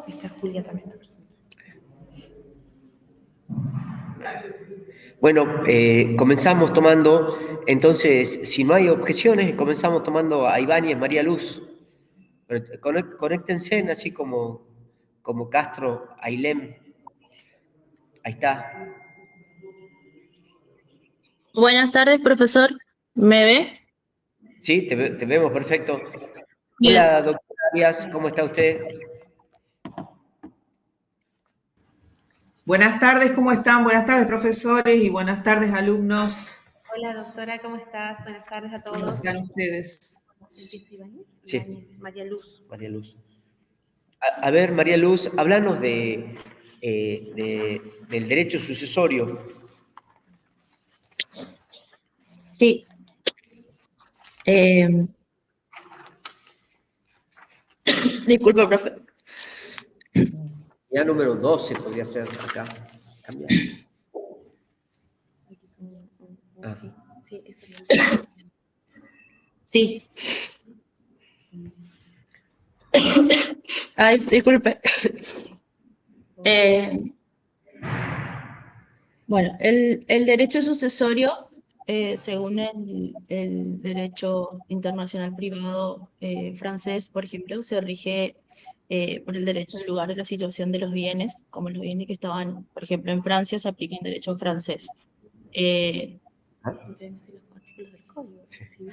Esta Julia también está presente. Bueno, comenzamos tomando, entonces, si no hay objeciones, comenzamos tomando a Ibáñez, María Luz. Conéctense, así como Castro, Ailem. Ahí está. Buenas tardes, profesor. ¿Me ve? Sí, te vemos perfecto. Bien. Hola, doctora Arias, ¿cómo está usted? Buenas tardes, ¿cómo están? Buenas tardes, profesores, y buenas tardes, alumnos. Hola, doctora, ¿cómo estás? Buenas tardes a ¿Cómo todos. están ustedes? ¿Empieza Ibáñez? Sí. Ibáñez, María Luz. María Luz. A ver, María Luz, háblanos del derecho sucesorio. Sí. Disculpe, profe. Ya número 12 podría ser acá. Cambiar. Ah. Sí, esa es Sí. Ay, disculpe. Bueno, el derecho sucesorio, según el derecho internacional privado francés, por ejemplo, se rige por el derecho del lugar de la situación de los bienes, como los bienes que estaban, por ejemplo, en Francia, se aplica en derecho francés. Deben ser los artículos del código. Sí. ¿Sí?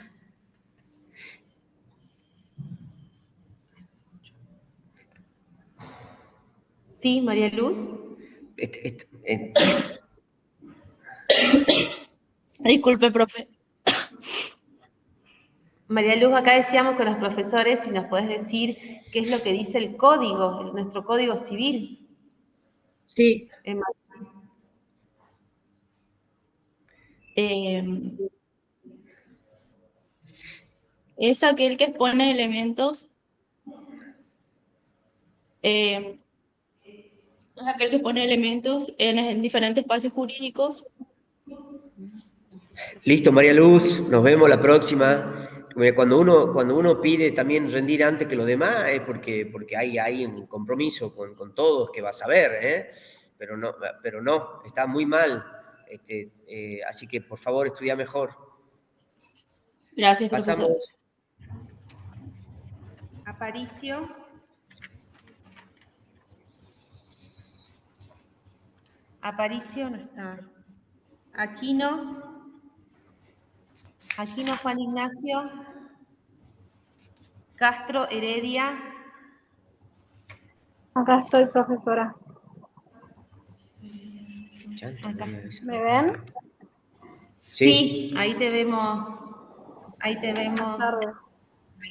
Sí, María Luz. Disculpe, profe. María Luz, acá decíamos con los profesores si nos podés decir qué es lo que dice el código, nuestro código civil. Sí. En Es aquel que expone elementos, es aquel que expone elementos en diferentes espacios jurídicos. Listo, María Luz, nos vemos la próxima. Cuando uno pide también rendir antes que los demás es porque hay un compromiso con todos que vas a ver, ¿eh? Pero no, está muy mal. Así que por favor estudia mejor. Gracias, profesor. Pasamos. Aparicio. Aparicio no está. Aquino. Aquino Juan Ignacio. Castro Heredia. Acá estoy, profesora. Acá. ¿Me ven? Sí, ahí te vemos. Ahí te Buenas vemos. tardes.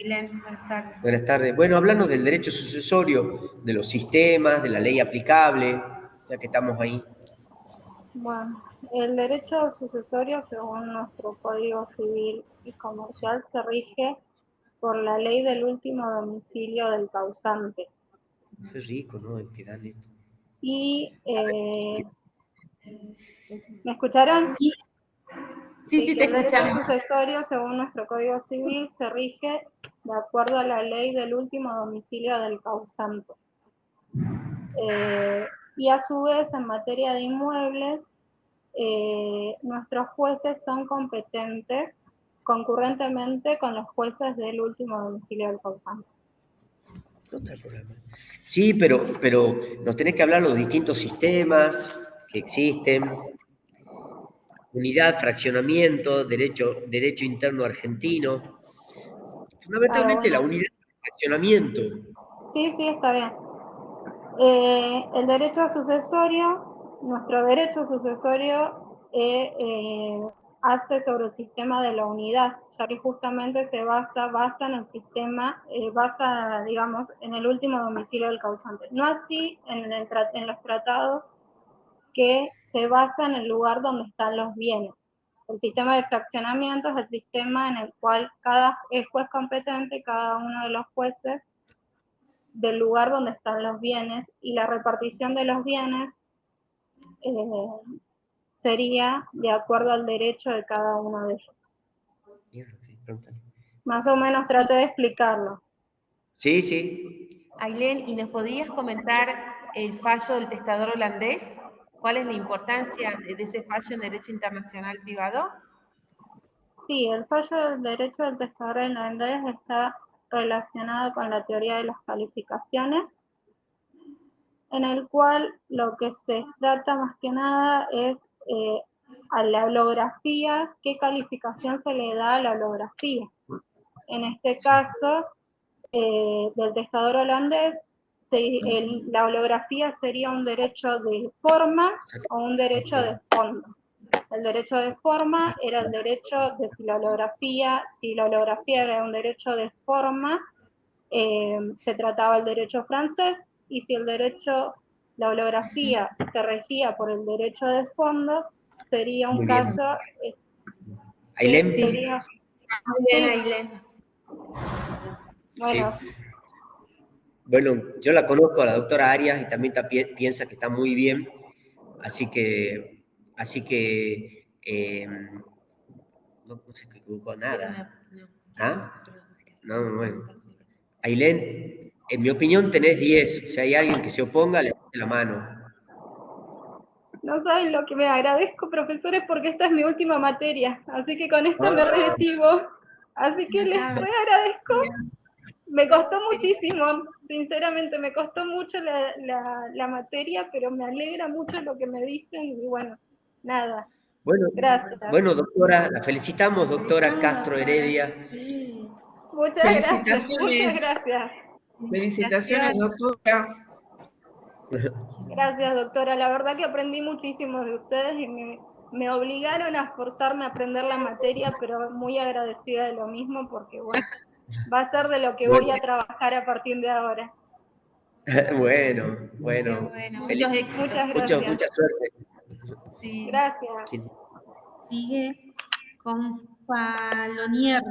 Ailén, buenas tardes. Buenas tardes. Bueno, hablando del derecho sucesorio, de los sistemas, de la ley aplicable, ya que estamos ahí. Bueno, el derecho sucesorio, según nuestro Código Civil y Comercial, se rige por la ley del último domicilio del causante. Qué rico, ¿no? El que dan esto. Y, ¿me escucharon? Sí, sí, te El derecho escuchamos. sucesorio, según nuestro Código Civil, se rige de acuerdo a la ley del último domicilio del causante. Y a su vez, en materia de inmuebles, nuestros jueces son competentes concurrentemente con los jueces del último domicilio del causante. No está el problema. Sí, pero nos tenés que hablar de los distintos sistemas que existen. Unidad, fraccionamiento, derecho interno argentino. Fundamentalmente la Bueno, unidad de fraccionamiento. sí, está bien. El derecho sucesorio, nuestro derecho sucesorio hace sobre el sistema de la unidad, ya que justamente se basa en el sistema, digamos, en el último domicilio del causante. No así en los tratados que se basa en el lugar donde están los bienes. El sistema de fraccionamiento es el sistema en el cual cada juez competente, cada uno de los jueces, del lugar donde están los bienes, y la repartición de los bienes sería de acuerdo al derecho de cada uno de ellos. Más o menos trate de explicarlo. Sí. Ailén, ¿y nos podías comentar el fallo del testador holandés? ¿Cuál es la importancia de ese fallo en derecho internacional privado? Sí, el fallo del derecho del testador holandés está relacionado con la teoría de las calificaciones, en el cual lo que se trata más que nada es a la holografía, qué calificación se le da a la holografía. En este caso, del testador holandés, la holografía sería un derecho de forma o un derecho de fondo. El derecho de forma era el derecho de si la holografía era un derecho de forma, se trataba el derecho francés, y si la holografía se regía por el derecho de fondo, sería un Muy bien. caso Ailén, que sería... Muy bien, Ailén. Bueno, sí. Bueno, yo la conozco a la doctora Arias y también piensa que está muy bien, así que no se equivocó nada. ¿Ah? No, bueno. Ailén, en mi opinión tenés 10. Si hay alguien que se oponga, levante la mano. no saben lo que me agradezco, profesores, porque esta es mi última materia, así que con esta me recibo. Así que les agradezco. Me costó muchísimo, sinceramente, me costó mucho la materia, pero me alegra mucho lo que me dicen y bueno, nada, gracias. Bueno, doctora, la felicitamos, doctora Castro Heredia. Sí. Muchas Felicitaciones, gracias. felicitaciones, doctora. Gracias, doctora. La verdad que aprendí muchísimo de ustedes y me obligaron a esforzarme a aprender la materia, pero muy agradecida de lo mismo porque, bueno, va a ser de lo que voy a trabajar a partir de ahora. Bueno. Muchos éxitos. Muchas gracias. Mucha suerte. Sí. Gracias. Sigue con Palonier.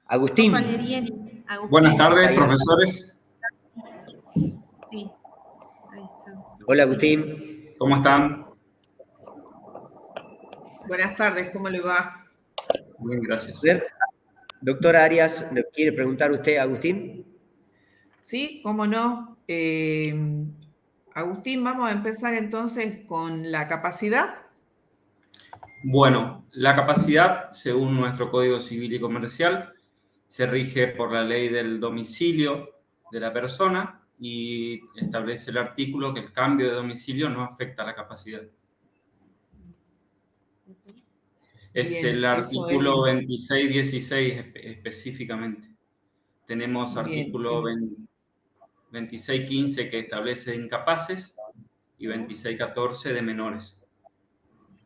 Agustín. Palerieni. Buenas tardes, Ahí. profesores. Sí. Ahí está. Hola, Agustín. ¿Cómo están? Buenas tardes, ¿cómo le va? Bien, gracias. Doctora Arias, ¿le quiere preguntar usted a Agustín? Sí, cómo no. Agustín, vamos a empezar entonces con la capacidad. Bueno, la capacidad, según nuestro Código Civil y Comercial, se rige por la ley del domicilio de la persona y establece el artículo que el cambio de domicilio no afecta a la capacidad. Es Bien, el eso artículo 2616 específicamente. Tenemos Bien. artículo 2615 que establece incapaces y 2614 de menores.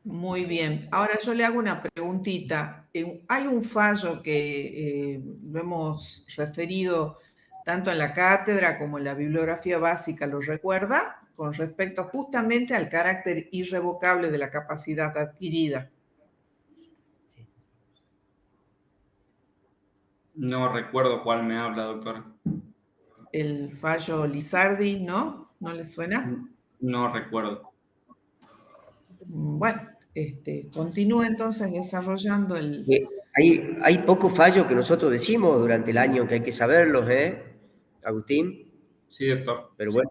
Muy bien. Ahora yo le hago una preguntita. Hay un fallo que lo hemos referido tanto en la cátedra como en la bibliografía básica, ¿lo recuerda? Con respecto justamente al carácter irrevocable de la capacidad adquirida. No recuerdo cuál me habla, doctora. El fallo Lizardi, ¿no? ¿No le suena? No recuerdo. Bueno, continúa entonces desarrollando el... Hay pocos fallos que nosotros decimos durante el año que hay que saberlos, Agustín? Sí, doctor. Pero bueno,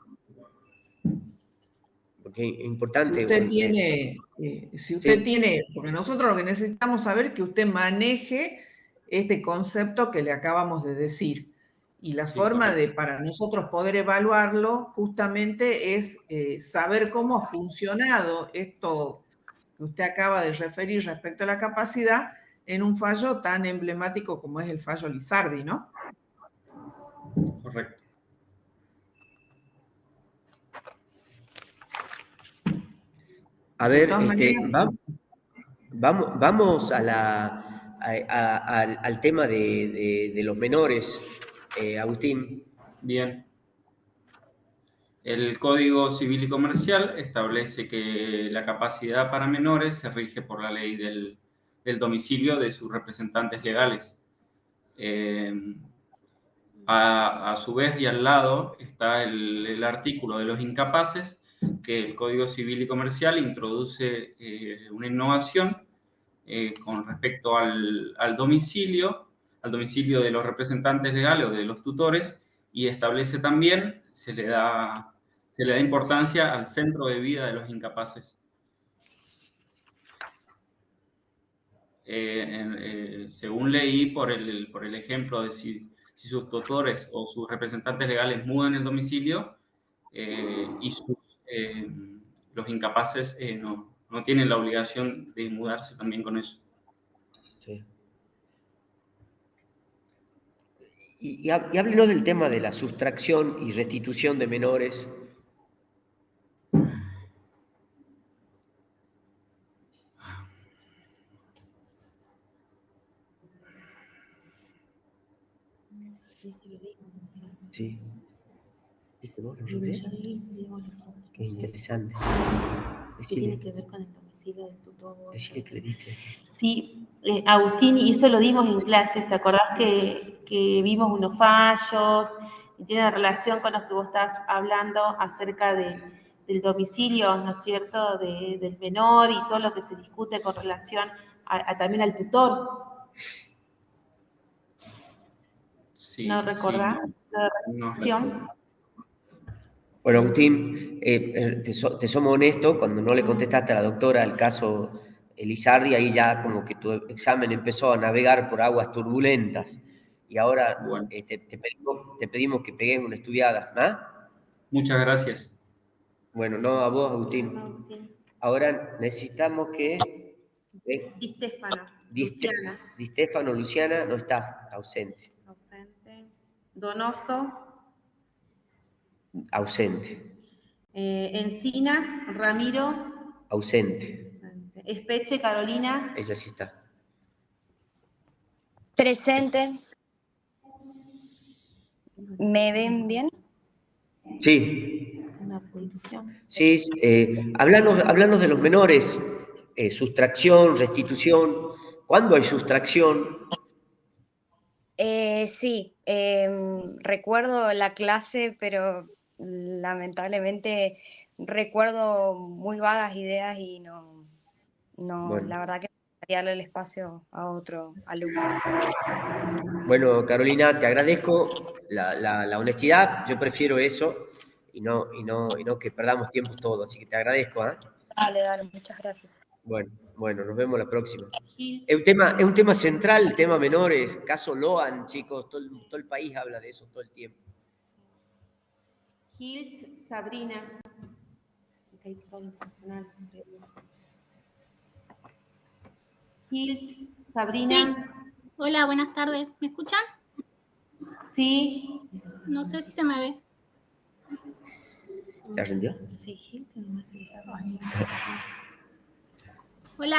porque es importante. Si usted tiene, porque nosotros lo que necesitamos saber es que usted maneje este concepto que le acabamos de decir. Y la forma para nosotros poder evaluarlo justamente es saber cómo ha funcionado esto que usted acaba de referir respecto a la capacidad en un fallo tan emblemático como es el fallo Lizardi, ¿no? Correcto. A ver, maneras, vamos al tema de los menores, Agustín. Bien. El Código Civil y Comercial establece que la capacidad para menores se rige por la ley del domicilio de sus representantes legales. A su vez y al lado está el artículo de los incapaces, que el Código Civil y Comercial introduce una innovación con respecto al domicilio de los representantes legales o de los tutores, y establece también, se le da importancia al centro de vida de los incapaces. Según leí por el ejemplo de si sus tutores o sus representantes legales mudan el domicilio y los incapaces no tienen la obligación de mudarse también con eso. Sí. Y háblenos del tema de la sustracción y restitución de menores. Sí. ¿Viste vos, no sé? Qué interesante. Tiene que ver con el domicilio del tutor. Decile que le diste. Sí, Agustín, y eso lo dimos en clases, ¿te acordás que vimos unos fallos y tiene relación con lo que vos estás hablando acerca del domicilio, ¿no es cierto?, del menor y todo lo que se discute con relación también al tutor. Sí, ¿No recordás la relación? Bueno, Agustín, te somos honestos, cuando no le contestaste a la doctora el caso Elizardi, ahí ya como que tu examen empezó a navegar por aguas turbulentas. Y ahora bueno, te pedimos que pegues una estudiada, ¿ah? Muchas gracias. Bueno, no a vos, Agustín. Ahora necesitamos que... Di Stefano, Luciana. Di Stefano, Luciana, no está, ausente. Ausente. Donoso. Ausente. Encinas, Ramiro. Ausente. Espeche, Carolina. Ella sí está. Presente. ¿Me ven bien? Sí. Una producción. Sí, hablanos de los menores, sustracción, restitución. ¿Cuándo hay sustracción? Sí, recuerdo la clase, pero lamentablemente recuerdo muy vagas ideas y no, Bueno. La verdad que me gustaría darle el espacio a otro alumno. Bueno, Carolina, te agradezco la honestidad. Yo prefiero eso y no que perdamos tiempo todo. Así que te agradezco, ¿eh? Dale, muchas gracias. Bueno, nos vemos la próxima. Es un tema central, el tema menores, caso Loan, chicos, todo el país habla de eso todo el tiempo. Hilt, Sabrina. Hilt, Sabrina. Sí. Hola, buenas tardes. ¿Me escuchan? Sí. No sé si se me ve. ¿Se rindió? Sí, Hilt no me Hola.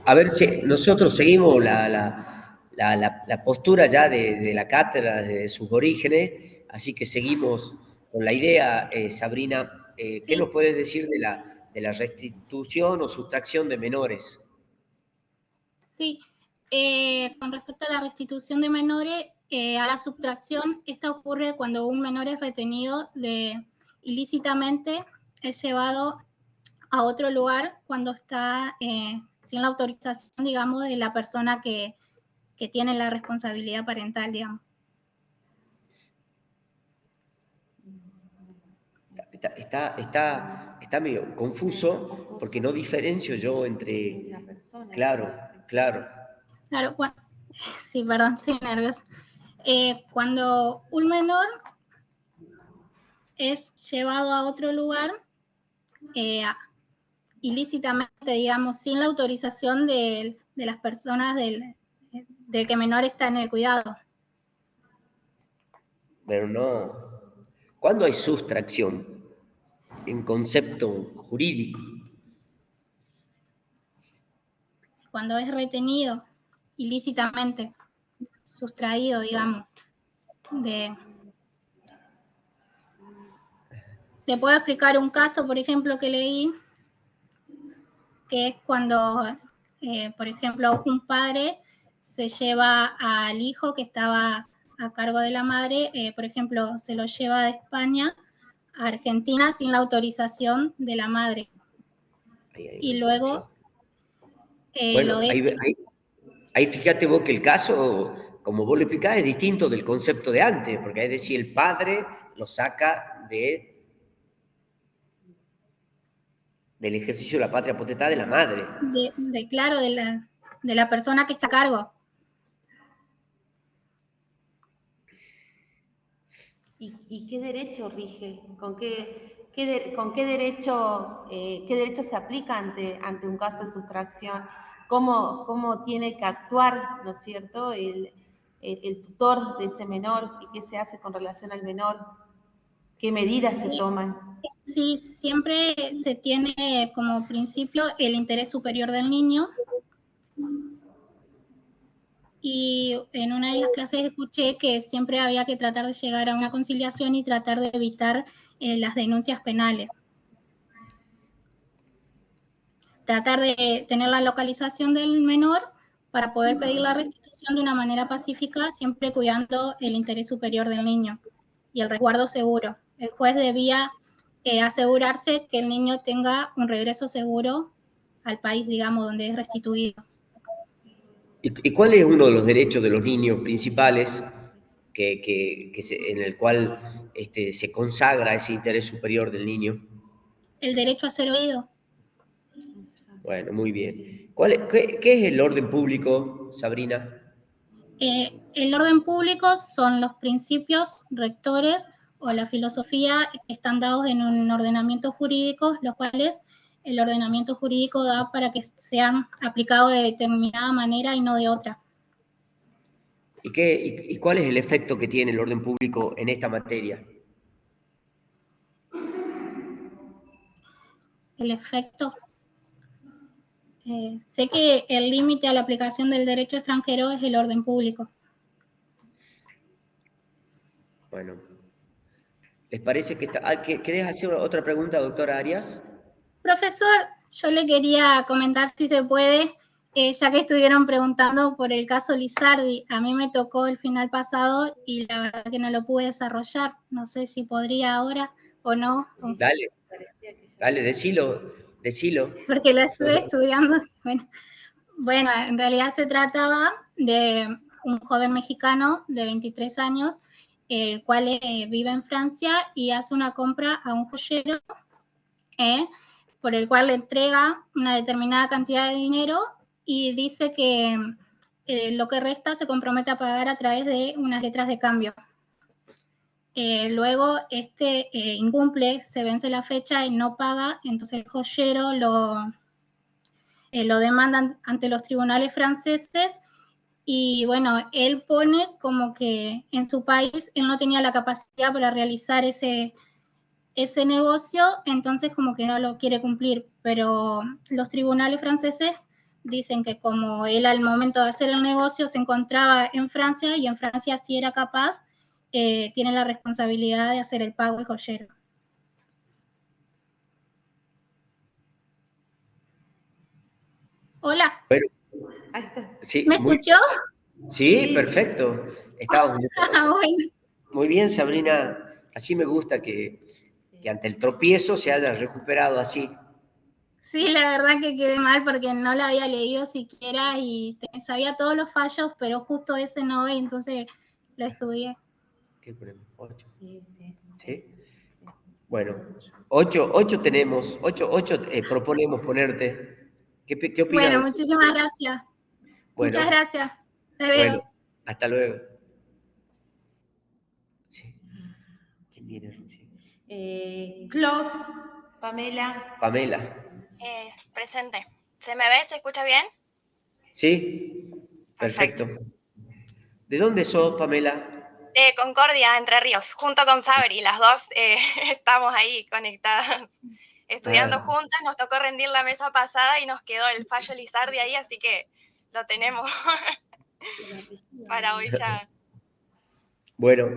A ver si nosotros seguimos la postura ya de la cátedra, de sus orígenes, así que seguimos con la idea, Sabrina. Sí. ¿Qué nos puedes decir de la restitución o sustracción de menores? Sí, con respecto a la restitución de menores, a la sustracción, esta ocurre cuando un menor es retenido ilícitamente, es llevado a otro lugar cuando está sin la autorización, digamos, de la persona que tiene la responsabilidad parental, digamos. Está medio confuso porque no diferencio yo entre... Claro. Sí, perdón, estoy nerviosa. Cuando un menor es llevado a otro lugar ilícitamente, digamos, sin la autorización de las personas del que menor está en el cuidado. Pero no. ¿Cuándo hay sustracción? En concepto jurídico. Cuando es retenido ilícitamente, sustraído, digamos, Te puedo explicar un caso, por ejemplo, que leí, que es cuando, por ejemplo, un padre se lleva al hijo que estaba a cargo de la madre, por ejemplo, se lo lleva de España a Argentina sin la autorización de la madre. Y luego bueno, lo deja. ahí fíjate vos que el caso, como vos lo explicás, es distinto del concepto de antes, porque es decir, el padre lo saca del ejercicio de la patria potestad de la madre. Claro, de la persona que está a cargo. ¿Y qué derecho rige? ¿Con qué derecho se aplica ante un caso de sustracción? ¿Cómo tiene que actuar, ¿no es cierto?, el tutor de ese menor, y qué se hace con relación al menor, qué medidas se toman? Sí, siempre se tiene como principio el interés superior del niño. Y en una de las clases escuché que siempre había que tratar de llegar a una conciliación y tratar de evitar las denuncias penales. Tratar de tener la localización del menor para poder pedir la restitución de una manera pacífica, siempre cuidando el interés superior del niño y el resguardo seguro. El juez debía asegurarse que el niño tenga un regreso seguro al país, digamos, donde es restituido. ¿Y cuál es uno de los derechos de los niños principales en el cual se consagra ese interés superior del niño? El derecho a ser oído. Bueno, muy bien. ¿Qué es el orden público, Sabrina? El orden público son los principios rectores o la filosofía que están dados en un ordenamiento jurídico, los cuales el ordenamiento jurídico da para que sean aplicados de determinada manera y no de otra. ¿Y cuál es el efecto que tiene el orden público en esta materia? El efecto. Sé que el límite a la aplicación del derecho extranjero es el orden público. Bueno, ¿les parece que querés hacer otra pregunta, doctora Arias? Profesor, yo le quería comentar si se puede, ya que estuvieron preguntando por el caso Lizardi. A mí me tocó el final pasado y la verdad que no lo pude desarrollar. No sé si podría ahora o no. Dale, decilo. Porque lo estuve estudiando. Bueno, en realidad se trataba de un joven mexicano de 23 años, el cual vive en Francia y hace una compra a un joyero, por el cual le entrega una determinada cantidad de dinero y dice que lo que resta se compromete a pagar a través de unas letras de cambio. Luego incumple, se vence la fecha y no paga, entonces el joyero lo demandan ante los tribunales franceses y bueno, él pone como que en su país él no tenía la capacidad para realizar ese negocio, entonces como que no lo quiere cumplir, pero los tribunales franceses dicen que como él al momento de hacer el negocio se encontraba en Francia y en Francia sí era capaz, tiene la responsabilidad de hacer el pago del joyero. Hola. Bueno, sí, ¿Me escuchó? Sí, perfecto. Estábamos Bueno. Muy bien, Sabrina. Así me gusta que ante el tropiezo se haya recuperado así. Sí, la verdad que quedé mal porque no la había leído siquiera y sabía todos los fallos, pero justo ese no, y entonces lo estudié. ¿Qué ponemos? 8. Sí. ¿Sí? Bueno, 8 tenemos, 8 proponemos ponerte. ¿Qué opinas? Bueno, muchísimas gracias. Bueno, muchas gracias. Te veo. Bueno, hasta luego. Sí. ¿Quién viene, Ruchi? Clos, Pamela. Presente. ¿Se me ve? ¿Se escucha bien? Sí, perfecto. ¿De dónde sos, Pamela? De Concordia, Entre Ríos, junto con Sabri. Las dos estamos ahí conectadas, estudiando juntas. Nos tocó rendir la mesa pasada y nos quedó el fallo Lizardi ahí, así que lo tenemos para hoy ya. Bueno,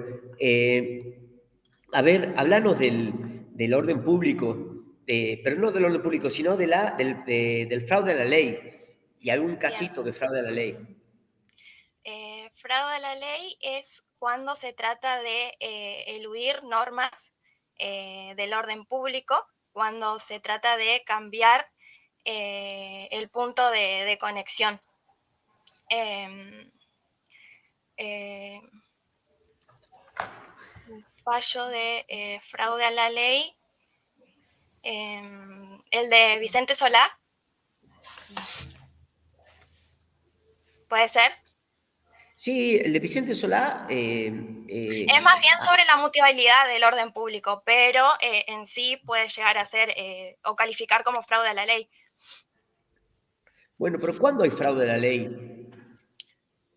a ver, hablanos del orden público, pero no del orden público, sino del fraude a la ley, y algún casito de fraude a la ley. Fraude a la ley es cuando se trata de eludir normas del orden público, cuando se trata de cambiar el punto de conexión. Un fallo de fraude a la ley, el de Vicente Solá, ¿puede ser? Sí, el de Vicente Solá. Es más bien sobre la mutabilidad del orden público, pero en sí puede llegar a ser o calificar como fraude a la ley. Bueno, pero ¿cuándo hay fraude a la ley?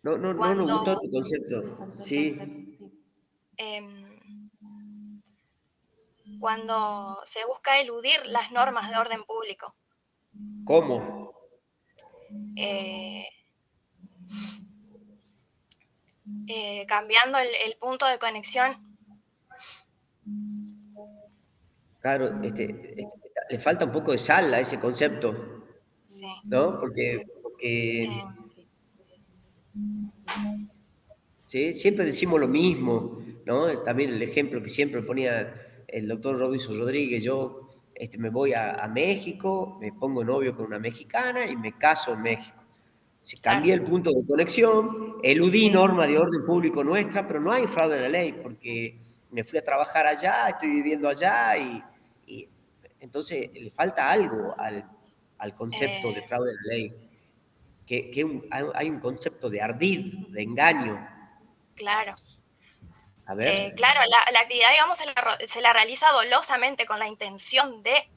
No nos gustó tu concepto. Sí. Cuando se busca eludir las normas de orden público. ¿Cómo? Cambiando el punto de conexión. Claro, le falta un poco de sal a ese concepto, Sí. ¿no? Porque ¿sí? Siempre decimos lo mismo, ¿no? También el ejemplo que siempre ponía el doctor Robinson Rodríguez, yo me voy a México, me pongo novio con una mexicana y me caso en México. Se cambié el punto de conexión, eludí norma de orden público nuestra, pero no hay fraude en la ley, porque me fui a trabajar allá, estoy viviendo allá, y entonces le falta algo al concepto de fraude en la ley, hay un concepto de ardid, de engaño. Claro. A ver. Claro, la actividad, digamos, se la realiza dolosamente con la intención de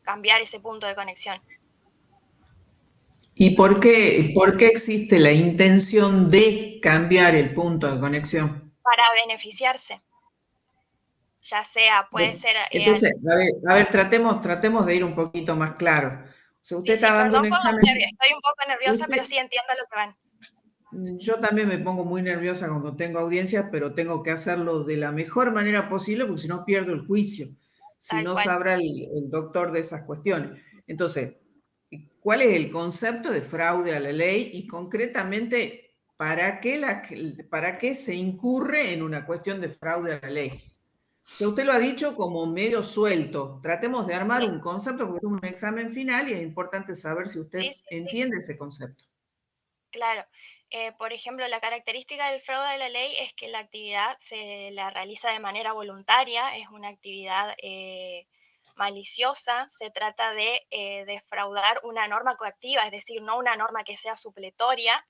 cambiar ese punto de conexión. ¿Y por qué existe la intención de cambiar el punto de conexión? Para beneficiarse. Ya sea, puede ser... Entonces, a ver, tratemos de ir un poquito más claro. O sea, usted está dando un examen... Estoy un poco nerviosa, pero sí entiendo lo que van. Yo también me pongo muy nerviosa cuando tengo audiencia, pero tengo que hacerlo de la mejor manera posible, porque si no pierdo el juicio. Si no sabrá el doctor de esas cuestiones. Entonces, ¿cuál es el concepto de fraude a la ley? Y concretamente, ¿para qué se incurre en una cuestión de fraude a la ley? Que usted lo ha dicho como medio suelto. Tratemos de armar un concepto, porque es un examen final y es importante saber si usted entiende ese concepto. Claro. Por ejemplo, la característica del fraude a la ley es que la actividad se la realiza de manera voluntaria, es una actividad maliciosa, se trata de defraudar una norma coactiva, es decir, no una norma que sea supletoria,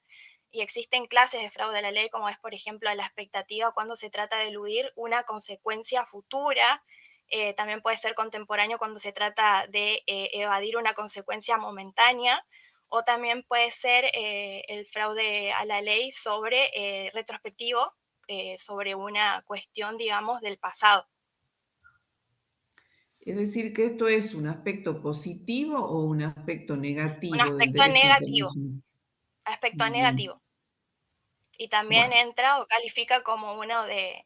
y existen clases de fraude a la ley, como es, por ejemplo, la expectativa cuando se trata de eludir una consecuencia futura, también puede ser contemporáneo cuando se trata de evadir una consecuencia momentánea, o también puede ser el fraude a la ley sobre retrospectivo, sobre una cuestión, digamos, del pasado. Es decir, que esto es un aspecto positivo o un aspecto negativo. Un aspecto negativo. Aspecto negativo. Y también entra o califica como uno de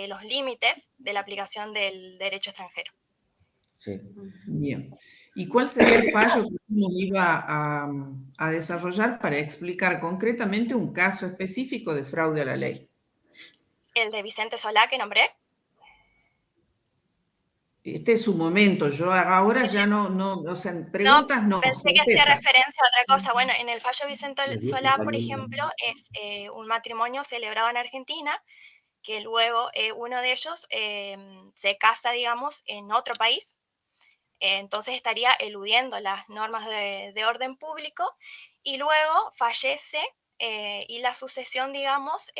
los límites de la aplicación del derecho extranjero. Sí. Bien. ¿Y cuál sería el fallo que uno iba a desarrollar para explicar concretamente un caso específico de fraude a la ley? El de Vicente Solá, que nombré. Este es su momento, yo ahora ya no, o sea, preguntas no. Pensé que hacía referencia a otra cosa. Bueno, en el fallo Vicente Solá, por ejemplo, es un matrimonio celebrado en Argentina, que luego uno de ellos se casa, digamos, en otro país. Entonces estaría eludiendo las normas de orden público y luego fallece y la sucesión, digamos,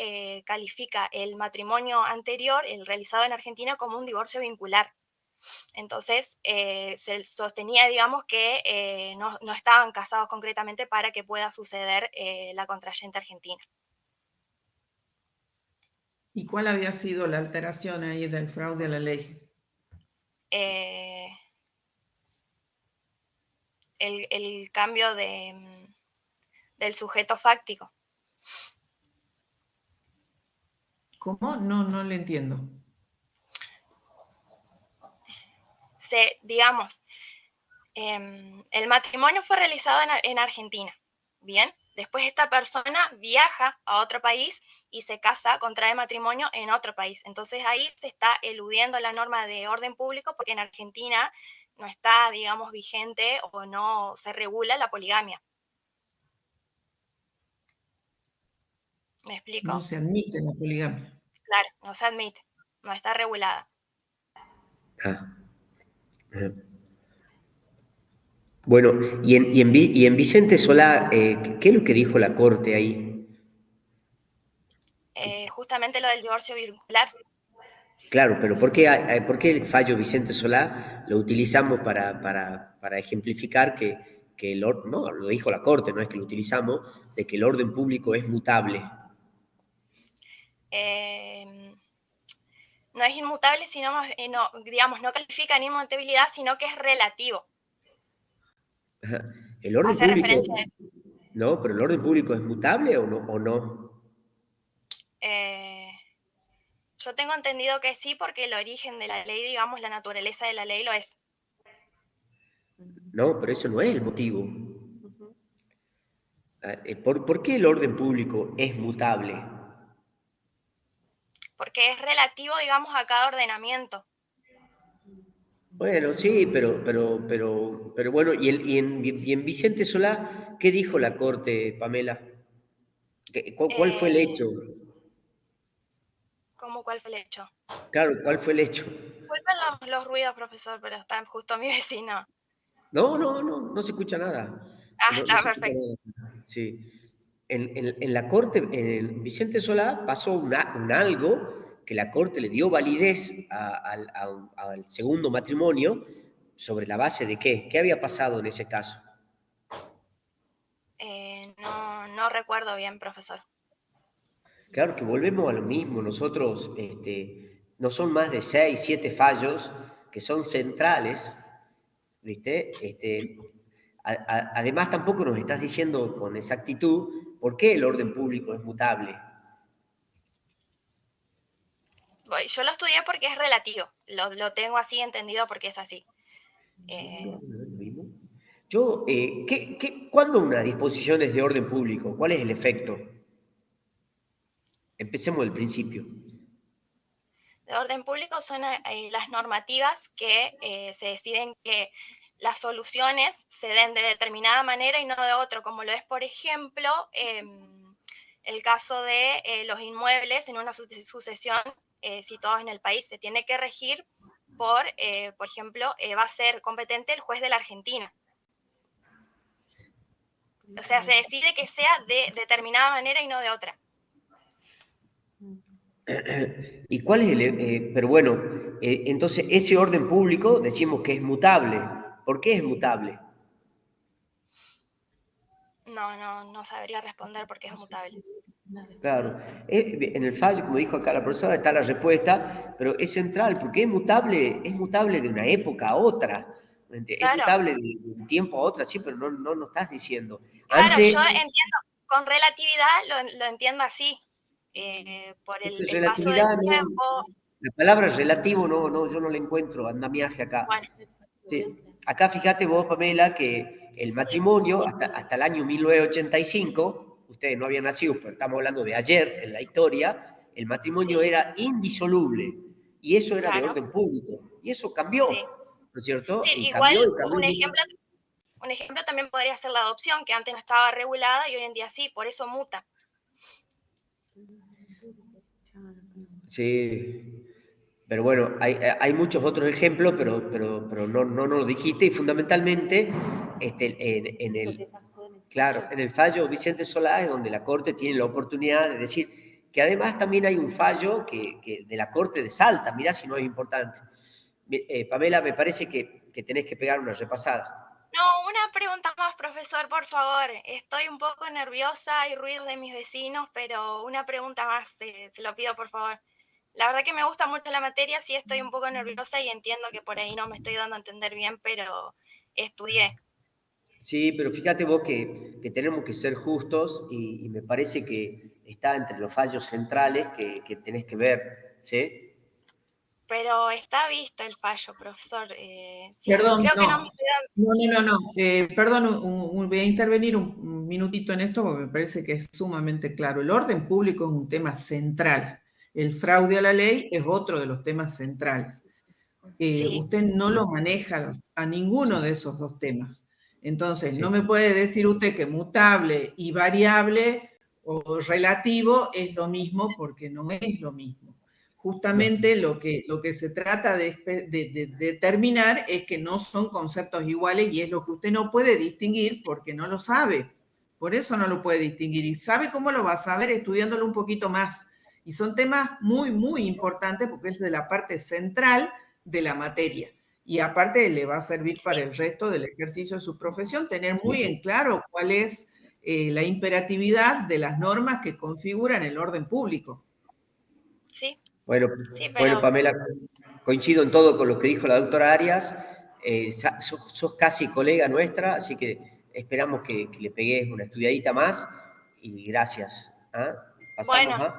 califica el matrimonio anterior, el realizado en Argentina, como un divorcio vincular. Entonces, se sostenía, digamos, que no estaban casados concretamente para que pueda suceder la contrayente argentina. ¿Y cuál había sido la alteración ahí del fraude a la ley? El cambio del sujeto fáctico. ¿Cómo? No le entiendo. Digamos, el matrimonio fue realizado en Argentina, ¿bien? Después esta persona viaja a otro país y se casa, contrae matrimonio en otro país. Entonces ahí se está eludiendo la norma de orden público porque en Argentina no está, digamos, vigente o no se regula la poligamia. ¿Me explico? No se admite la poligamia. Claro, no se admite, no está regulada. Ah. Bueno, y en Vicente Solá, ¿qué es lo que dijo la Corte ahí? Justamente lo del divorcio vincular. Claro, pero ¿por qué el fallo Vicente Solá lo utilizamos para ejemplificar que el orden, no, lo dijo la Corte, no es que lo utilizamos, de que el orden público es mutable? No es inmutable, sino no, digamos, no califica en inmutabilidad, sino que es relativo. Ajá. El orden Hace público, referencia a eso. no, pero el orden público es mutable o no. Yo tengo entendido que sí, porque el origen de la ley, digamos, la naturaleza de la ley lo es. No, pero eso no es el motivo. ¿Por qué el orden público es mutable? Porque es relativo, digamos, a cada ordenamiento. Bueno, sí, pero bueno, y en Vicente Solá, ¿qué dijo la Corte, Pamela? ¿Cuál fue el hecho? ¿Cómo cuál fue el hecho? Claro, ¿cuál fue el hecho? Disculpen los ruidos, profesor, pero está justo mi vecino. No se escucha nada. Ah, No está se escucha perfecto. nada. Sí. En la Corte, en Vicente Solá, pasó un algo que la Corte le dio validez al segundo matrimonio, ¿sobre la base de qué? ¿Qué había pasado en ese caso? No recuerdo bien, profesor. Claro que volvemos a lo mismo. Nosotros, no son más de 6, 7 fallos que son centrales, ¿viste? Además, tampoco nos estás diciendo con exactitud por qué el orden público es mutable. Yo lo estudié porque es relativo. Lo tengo así entendido porque es así. ¿Cuándo una disposición es de orden público? ¿Cuál es el efecto? Empecemos del principio. De orden público son las normativas que se deciden que las soluciones se den de determinada manera y no de otro, como lo es, por ejemplo, el caso de los inmuebles en una sucesión situados en el país. Se tiene que regir por ejemplo, va a ser competente el juez de la Argentina. O sea, se decide que sea de determinada manera y no de otra. ¿Y cuál es pero bueno, entonces ese orden público decimos que es mutable. ¿Por qué es mutable? No sabría responder por qué es mutable. Claro, en el fallo, como dijo acá la profesora, está la respuesta, pero es central, porque es mutable de una época a otra. Es Claro. mutable de un tiempo a otra, sí, pero no estás diciendo. Claro, Antes, yo entiendo, con relatividad lo entiendo así, por el paso del tiempo. La palabra relativo yo no la encuentro, andamiaje acá. Bueno. Sí. Acá fíjate vos, Pamela, que el matrimonio hasta el año 1985, ustedes no habían nacido, pero estamos hablando de ayer en la historia, el matrimonio era indisoluble y eso era de orden público y eso cambió, ¿no es cierto? Sí, Y igual cambió un ejemplo también podría ser la adopción, que antes no estaba regulada y hoy en día sí, por eso muta. Sí, pero bueno, hay muchos otros ejemplos, pero no lo dijiste, y fundamentalmente en el fallo Vicente Solá es donde la Corte tiene la oportunidad de decir que además también hay un fallo que de la Corte de Salta, mirá si no es importante. Pamela, me parece que tenés que pegar una repasada. No, una pregunta más, profesor, por favor. Estoy un poco nerviosa, hay ruido de mis vecinos, pero una pregunta más, se lo pido, por favor. La verdad que me gusta mucho la materia, sí estoy un poco nerviosa y entiendo que por ahí no me estoy dando a entender bien, pero estudié. Sí, pero fíjate vos que tenemos que ser justos y me parece que está entre los fallos centrales que tenés que ver, ¿sí? Pero está visto el fallo, profesor. Perdón, creo que no me estoy dando... No. Perdón, voy a intervenir un minutito en esto porque me parece que es sumamente claro. El orden público es un tema central. El fraude a la ley es otro de los temas centrales. Usted no lo maneja a ninguno de esos dos temas. Entonces, no me puede decir usted que mutable y variable o relativo es lo mismo porque no es lo mismo. Justamente lo que se trata de determinar es que no son conceptos iguales y es lo que usted no puede distinguir porque no lo sabe. Por eso no lo puede distinguir. Y sabe cómo lo va a saber estudiándolo un poquito más. Y son temas muy, muy importantes porque es de la parte central de la materia. Y aparte le va a servir para el resto del ejercicio de su profesión tener muy en claro cuál es la imperatividad de las normas que configuran el orden público. Sí. Bueno, Sí, pero... bueno, Pamela, coincido en todo con lo que dijo la doctora Arias. Sos casi colega nuestra, así que esperamos que le pegues una estudiadita más y gracias. ¿Ah? Pasamos Bueno,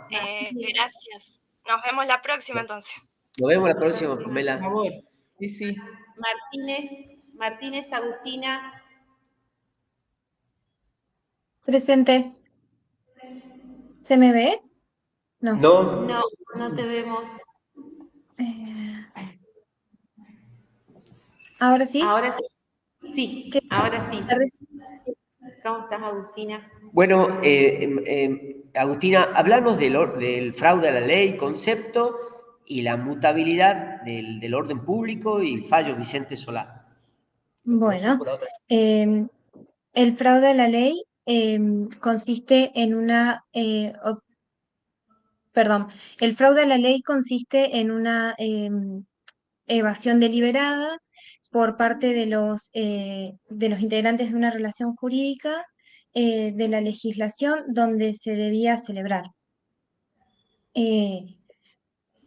gracias. Nos vemos la próxima entonces. Nos vemos la próxima, Por Pamela. favor, sí, sí. Martínez Agustina. Presente. ¿Se me ve? No. No. No te vemos. ¿Ahora sí? Ahora sí. Sí, ahora sí. ¿Cómo estás, Agustina? Bueno, Agustina, hablamos del fraude a la ley, concepto y la mutabilidad del orden público y fallo Vicente Solá. Bueno, el fraude a la ley consiste en una... el fraude a la ley consiste en una evasión deliberada por parte de los integrantes de una relación jurídica de la legislación donde se debía celebrar.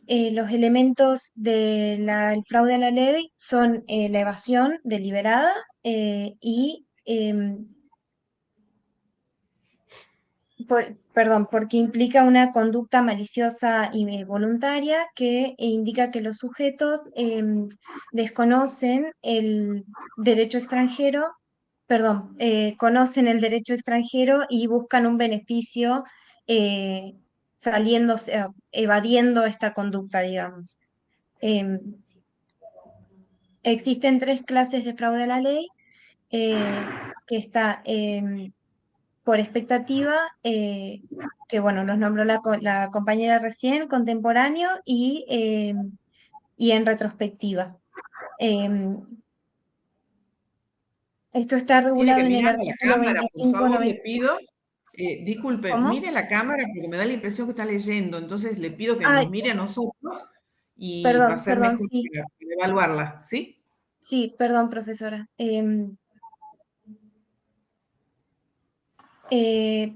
Los elementos del fraude a la ley son la evasión deliberada y porque implica una conducta maliciosa y voluntaria que indica que los sujetos desconocen el derecho extranjero, conocen el derecho extranjero y buscan un beneficio evadiendo esta conducta, digamos. Existen 3 clases de fraude a la ley, que está por expectativa, que bueno, nos nombró la compañera recién, contemporáneo y en retrospectiva. Esto está regulado en el artículo la cámara, 25. por favor, le pido. Disculpe, ¿Cómo? mire la cámara porque me da la impresión que está leyendo, entonces le pido que nos mire a nosotros y va a ser mejor sí. evaluarla, ¿sí? Sí, perdón, profesora.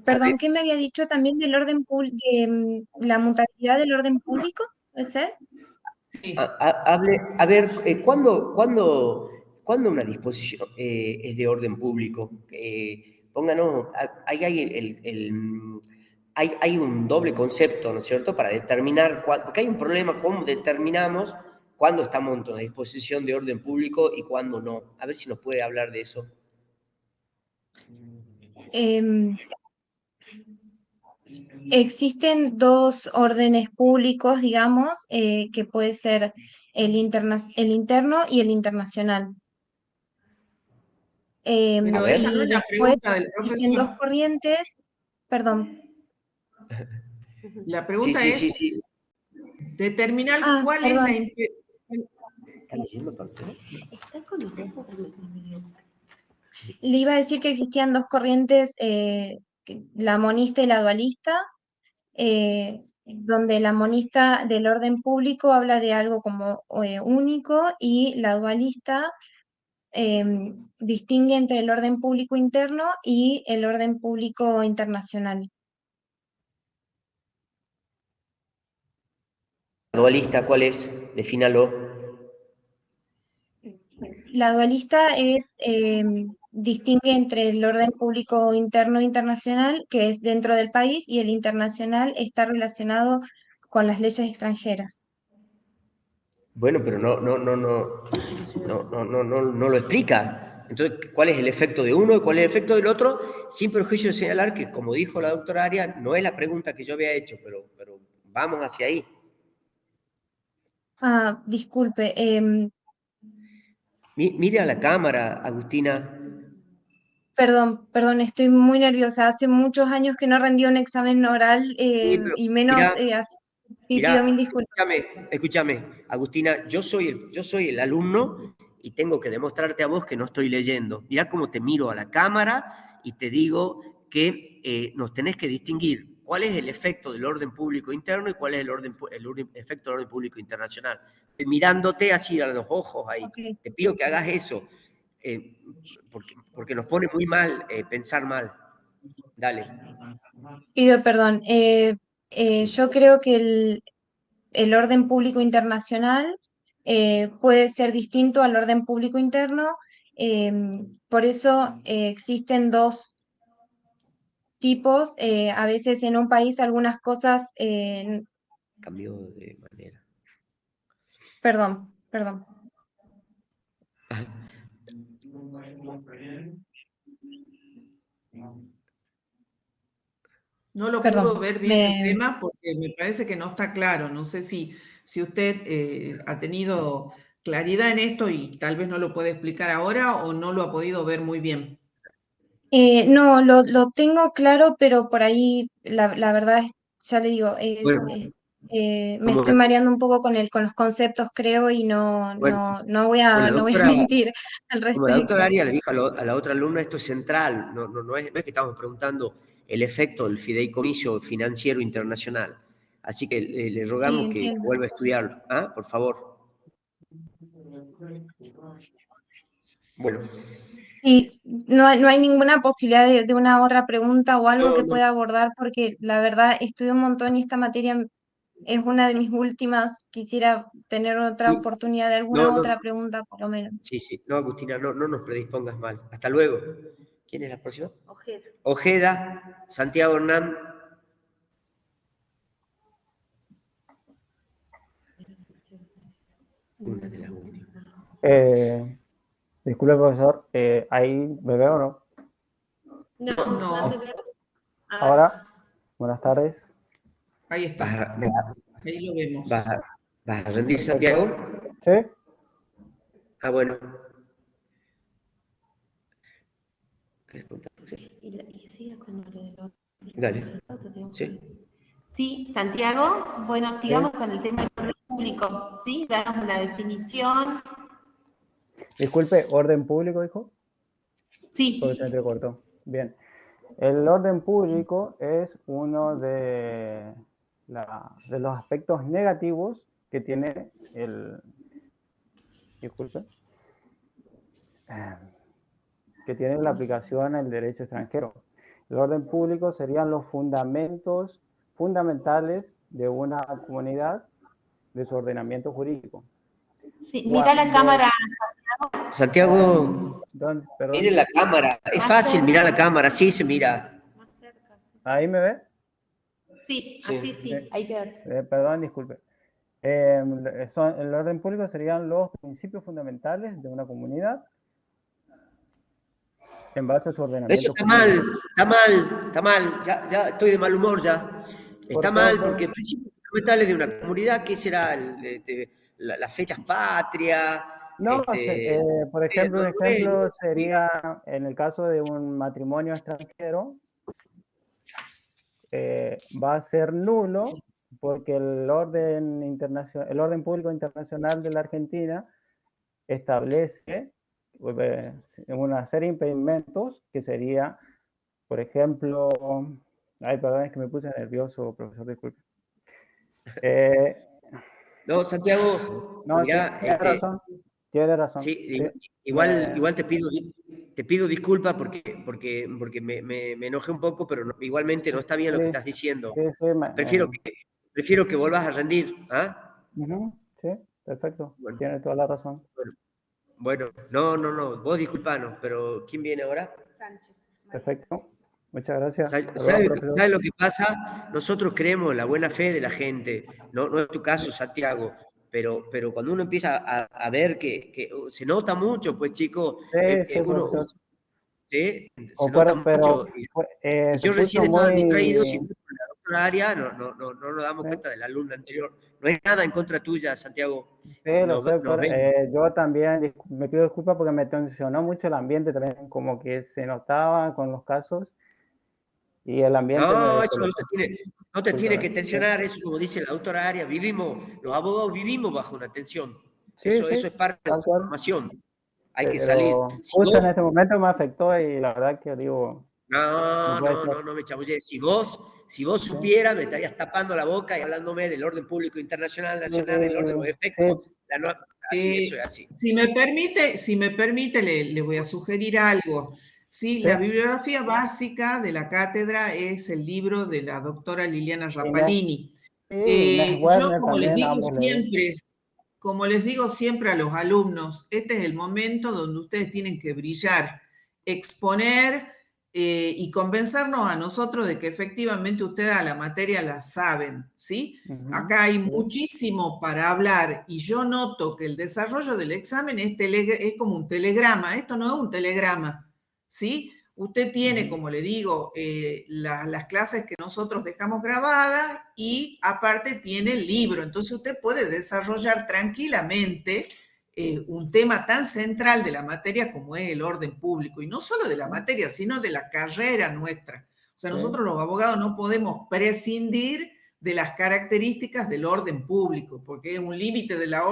Perdón, ¿qué me había dicho también del orden de la mutabilidad del orden público? ¿Puede ser? Sí. A ver, ¿cuándo una disposición es de orden público? Pónganos, hay un doble concepto, ¿no es cierto?, para determinar, porque hay un problema, cómo determinamos cuándo estamos en una disposición de orden público y cuándo no. A ver si nos puede hablar de eso. Existen 2 órdenes públicos, digamos, que puede ser el interno y el internacional. Pero esa no es la pregunta del Existen profesor. 2 corrientes, perdón. La pregunta es determinar cuál es la... ¿Está leyendo parte? Le iba a decir que existían 2 corrientes, la monista y la dualista, donde la monista del orden público habla de algo como único y la dualista distingue entre el orden público interno y el orden público internacional. ¿La dualista cuál es? Defínalo. La dualista distingue entre el orden público interno e internacional, que es dentro del país, y el internacional está relacionado con las leyes extranjeras. Bueno, pero no lo explica. Entonces, ¿cuál es el efecto de uno y cuál es el efecto del otro? Sin perjuicio de señalar que, como dijo la doctora Arias, no es la pregunta que yo había hecho, pero vamos hacia ahí. Disculpe. Mire a la cámara, Agustina. Perdón, estoy muy nerviosa. Hace muchos años que no rendí un examen oral Sí, pero y menos mirá, y pido mil mirá, disculpas. escúchame, Agustina, yo soy el alumno y tengo que demostrarte a vos que no estoy leyendo. Mirá cómo te miro a la cámara y te digo que nos tenés que distinguir cuál es el efecto del orden público interno y cuál es el efecto del orden público internacional. Mirándote así a los ojos ahí. Ok. Te pido que hagas eso, porque nos pone muy mal pensar mal. Dale. Pido perdón. Yo creo que el orden público internacional puede ser distinto al orden público interno. Por eso existen dos tipos. A veces en un país algunas cosas, Cambió de manera. perdón. No lo Perdón, pudo ver bien el tema porque me parece que no está claro. No sé si usted ha tenido claridad en esto y tal vez no lo puede explicar ahora o no lo ha podido ver muy bien. No, lo tengo claro, pero por ahí la verdad es, ya le digo, Bueno, me como, estoy mareando un poco con los conceptos, creo, y bueno, no voy como a, la no voy a doctora, mentir al como la doctora respecto. Aria le dijo a la otra alumna, esto es central, no es que estamos preguntando el efecto del fideicomiso financiero internacional. Así que le Sí, rogamos que entiendo. vuelva a estudiarlo, ¿ah? Por favor. Bueno. Sí, no hay ninguna posibilidad de una otra pregunta o algo que No. pueda abordar, porque la verdad estudio un montón y esta materia es una de mis últimas. Quisiera tener otra Sí. oportunidad de alguna No. otra pregunta, por lo menos. Sí. No, Agustina, no nos predispongas mal. Hasta luego. ¿Quién es la próxima? Ojeda. Ojeda, Santiago Hernán. Una de las últimas. Disculpe, profesor, ¿ahí me veo o no? No. Ahora, buenas tardes. Ahí está. Ahí lo vemos. ¿Vas a rendir, Santiago? ¿Sí? Ah, bueno. Dale. Sí. Sí, Santiago. Bueno, sigamos con el tema del orden público. ¿Sí? Damos una definición. Disculpe, ¿orden público, dijo? Sí. Porque se entrecortó. Bien. El orden público es uno de los aspectos negativos que tiene que tiene la aplicación del derecho extranjero. El orden público serían los fundamentos fundamentales de una comunidad, de su ordenamiento jurídico. Sí, mira la cámara. Santiago, mire la cámara. Es fácil mirar la cámara, sí se mira. ¿Ahí me ve? Sí, así sí. Ahí quédate. Perdón, disculpe. El orden público serían los principios fundamentales de una comunidad en base a su ordenamiento. Eso está mal. Ya estoy de mal humor ya. Está mal porque principios fundamentales de una comunidad, ¿qué será? Las fechas patrias. No, por ejemplo, un ejemplo sería en el caso de un matrimonio extranjero, va a ser nulo porque el orden público internacional de la Argentina establece una serie de impedimentos que sería, por ejemplo, perdón, es que me puse nervioso, profesor, disculpe. No, Santiago, no, mirá, tiene razón. Sí, igual te pido disculpas porque me enojé un poco, pero igualmente no está bien lo que estás diciendo. Prefiero que vuelvas a rendir, ¿ah? Sí, perfecto. Bueno. Tiene toda la razón. Bueno, no, vos disculpanos, pero ¿quién viene ahora? Sánchez. Perfecto. Muchas gracias. ¿Sabes lo que pasa? Nosotros creemos en la buena fe de la gente, no es tu caso, Santiago, pero cuando uno empieza a ver que se nota mucho, pues chicos, se nota mucho. Y yo recién estaba distraído, si no, la otra área, no nos damos cuenta del alumno anterior. No hay nada en contra tuya, Santiago. Sí, lo sé, Nos ven. yo también me pido disculpas porque me tensionó mucho el ambiente también, como que se notaba con los casos y el ambiente me No, eso no te tiene Discúlpame. que tensionar, eso como dice la autora Aria, los abogados vivimos bajo una tensión. Sí, Eso sí, es parte de tal la cual. formación. Hay que salir. Pero Si justo vos- en este momento me afectó y la verdad que digo, no puede ser. no me chamullé. Si vos supieras, me estarías tapando la boca y hablándome del orden público internacional, nacional, el orden de los efectos. Así, eso es así. Si me permite, le voy a sugerir algo. ¿Sí? Sí. La bibliografía básica de la cátedra es el libro de la doctora Liliana Rapalini. Yo, como les digo siempre a los alumnos, este es el momento donde ustedes tienen que brillar, exponer y convencernos a nosotros de que efectivamente ustedes a la materia la saben, ¿sí? Acá hay muchísimo para hablar y yo noto que el desarrollo del examen es como un telegrama. Esto no es un telegrama, ¿sí? Usted tiene, como le digo, las clases que nosotros dejamos grabadas y aparte tiene el libro. Entonces usted puede desarrollar tranquilamente un tema tan central de la materia como es el orden público. Y no solo de la materia, sino de la carrera nuestra. O sea, nosotros los abogados no podemos prescindir de las características del orden público, porque es un límite de la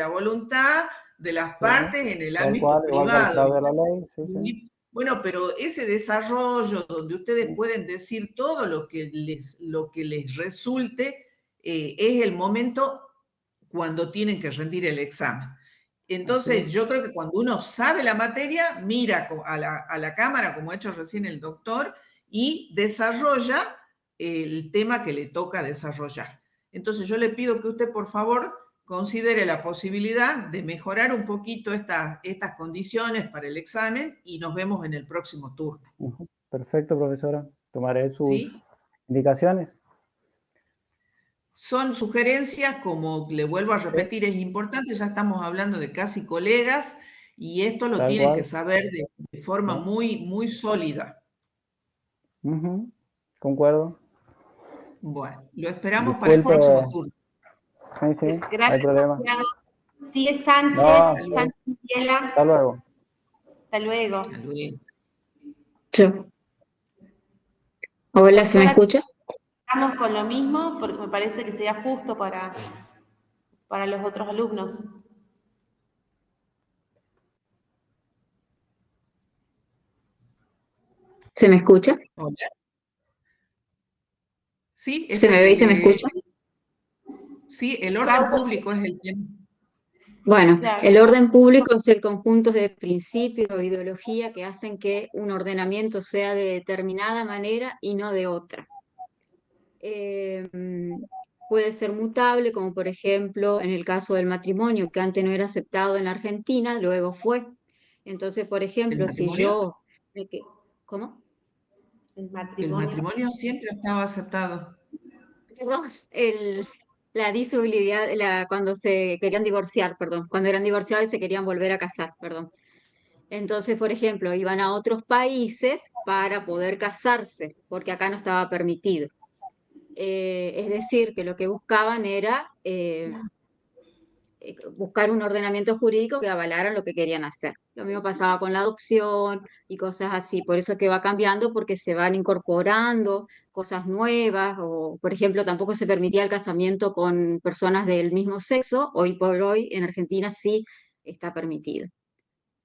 voluntad de las partes en el ámbito privado. Bueno, pero ese desarrollo donde ustedes pueden decir todo lo que les resulte, es el momento cuando tienen que rendir el examen. Entonces, yo creo que cuando uno sabe la materia, mira a la cámara, como ha hecho recién el doctor, y desarrolla el tema que le toca desarrollar. Entonces, yo le pido que usted, por favor, considere la posibilidad de mejorar un poquito estas condiciones para el examen y nos vemos en el próximo turno. Perfecto, profesora. Tomaré sus indicaciones. Son sugerencias, como le vuelvo a repetir, es importante, ya estamos hablando de casi colegas y esto lo tienen que saber de forma muy, muy sólida. Concuerdo. Bueno, lo esperamos para el próximo turno. Sí, Gracias, no hay problema. Santiago. Sí, es Sánchez. No, Sánchez Miela. hasta luego. Hasta luego. Yo. Hola, ¿se me escucha? Estamos con lo mismo porque me parece que sería justo para los otros alumnos. ¿Se me escucha? Hola. Sí, ¿Se me ve y se me escucha? Sí, el orden público es el tema. Bueno, el orden público es el conjunto de principios o ideología que hacen que un ordenamiento sea de determinada manera y no de otra. Puede ser mutable, como por ejemplo en el caso del matrimonio, que antes no era aceptado en la Argentina, luego fue. Entonces, por ejemplo, si yo... ¿Cómo? El matrimonio siempre estaba aceptado. Perdón, la disabilidad, cuando se querían divorciar, perdón, cuando eran divorciados y se querían volver a casar, perdón. Entonces, por ejemplo, iban a otros países para poder casarse, porque acá no estaba permitido. Es decir, que lo que buscaban era buscar un ordenamiento jurídico que avalara lo que querían hacer. Lo mismo pasaba con la adopción y cosas así. Por eso que va cambiando, porque se van incorporando cosas nuevas, o por ejemplo, tampoco se permitía el casamiento con personas del mismo sexo. Hoy por hoy en Argentina sí está permitido.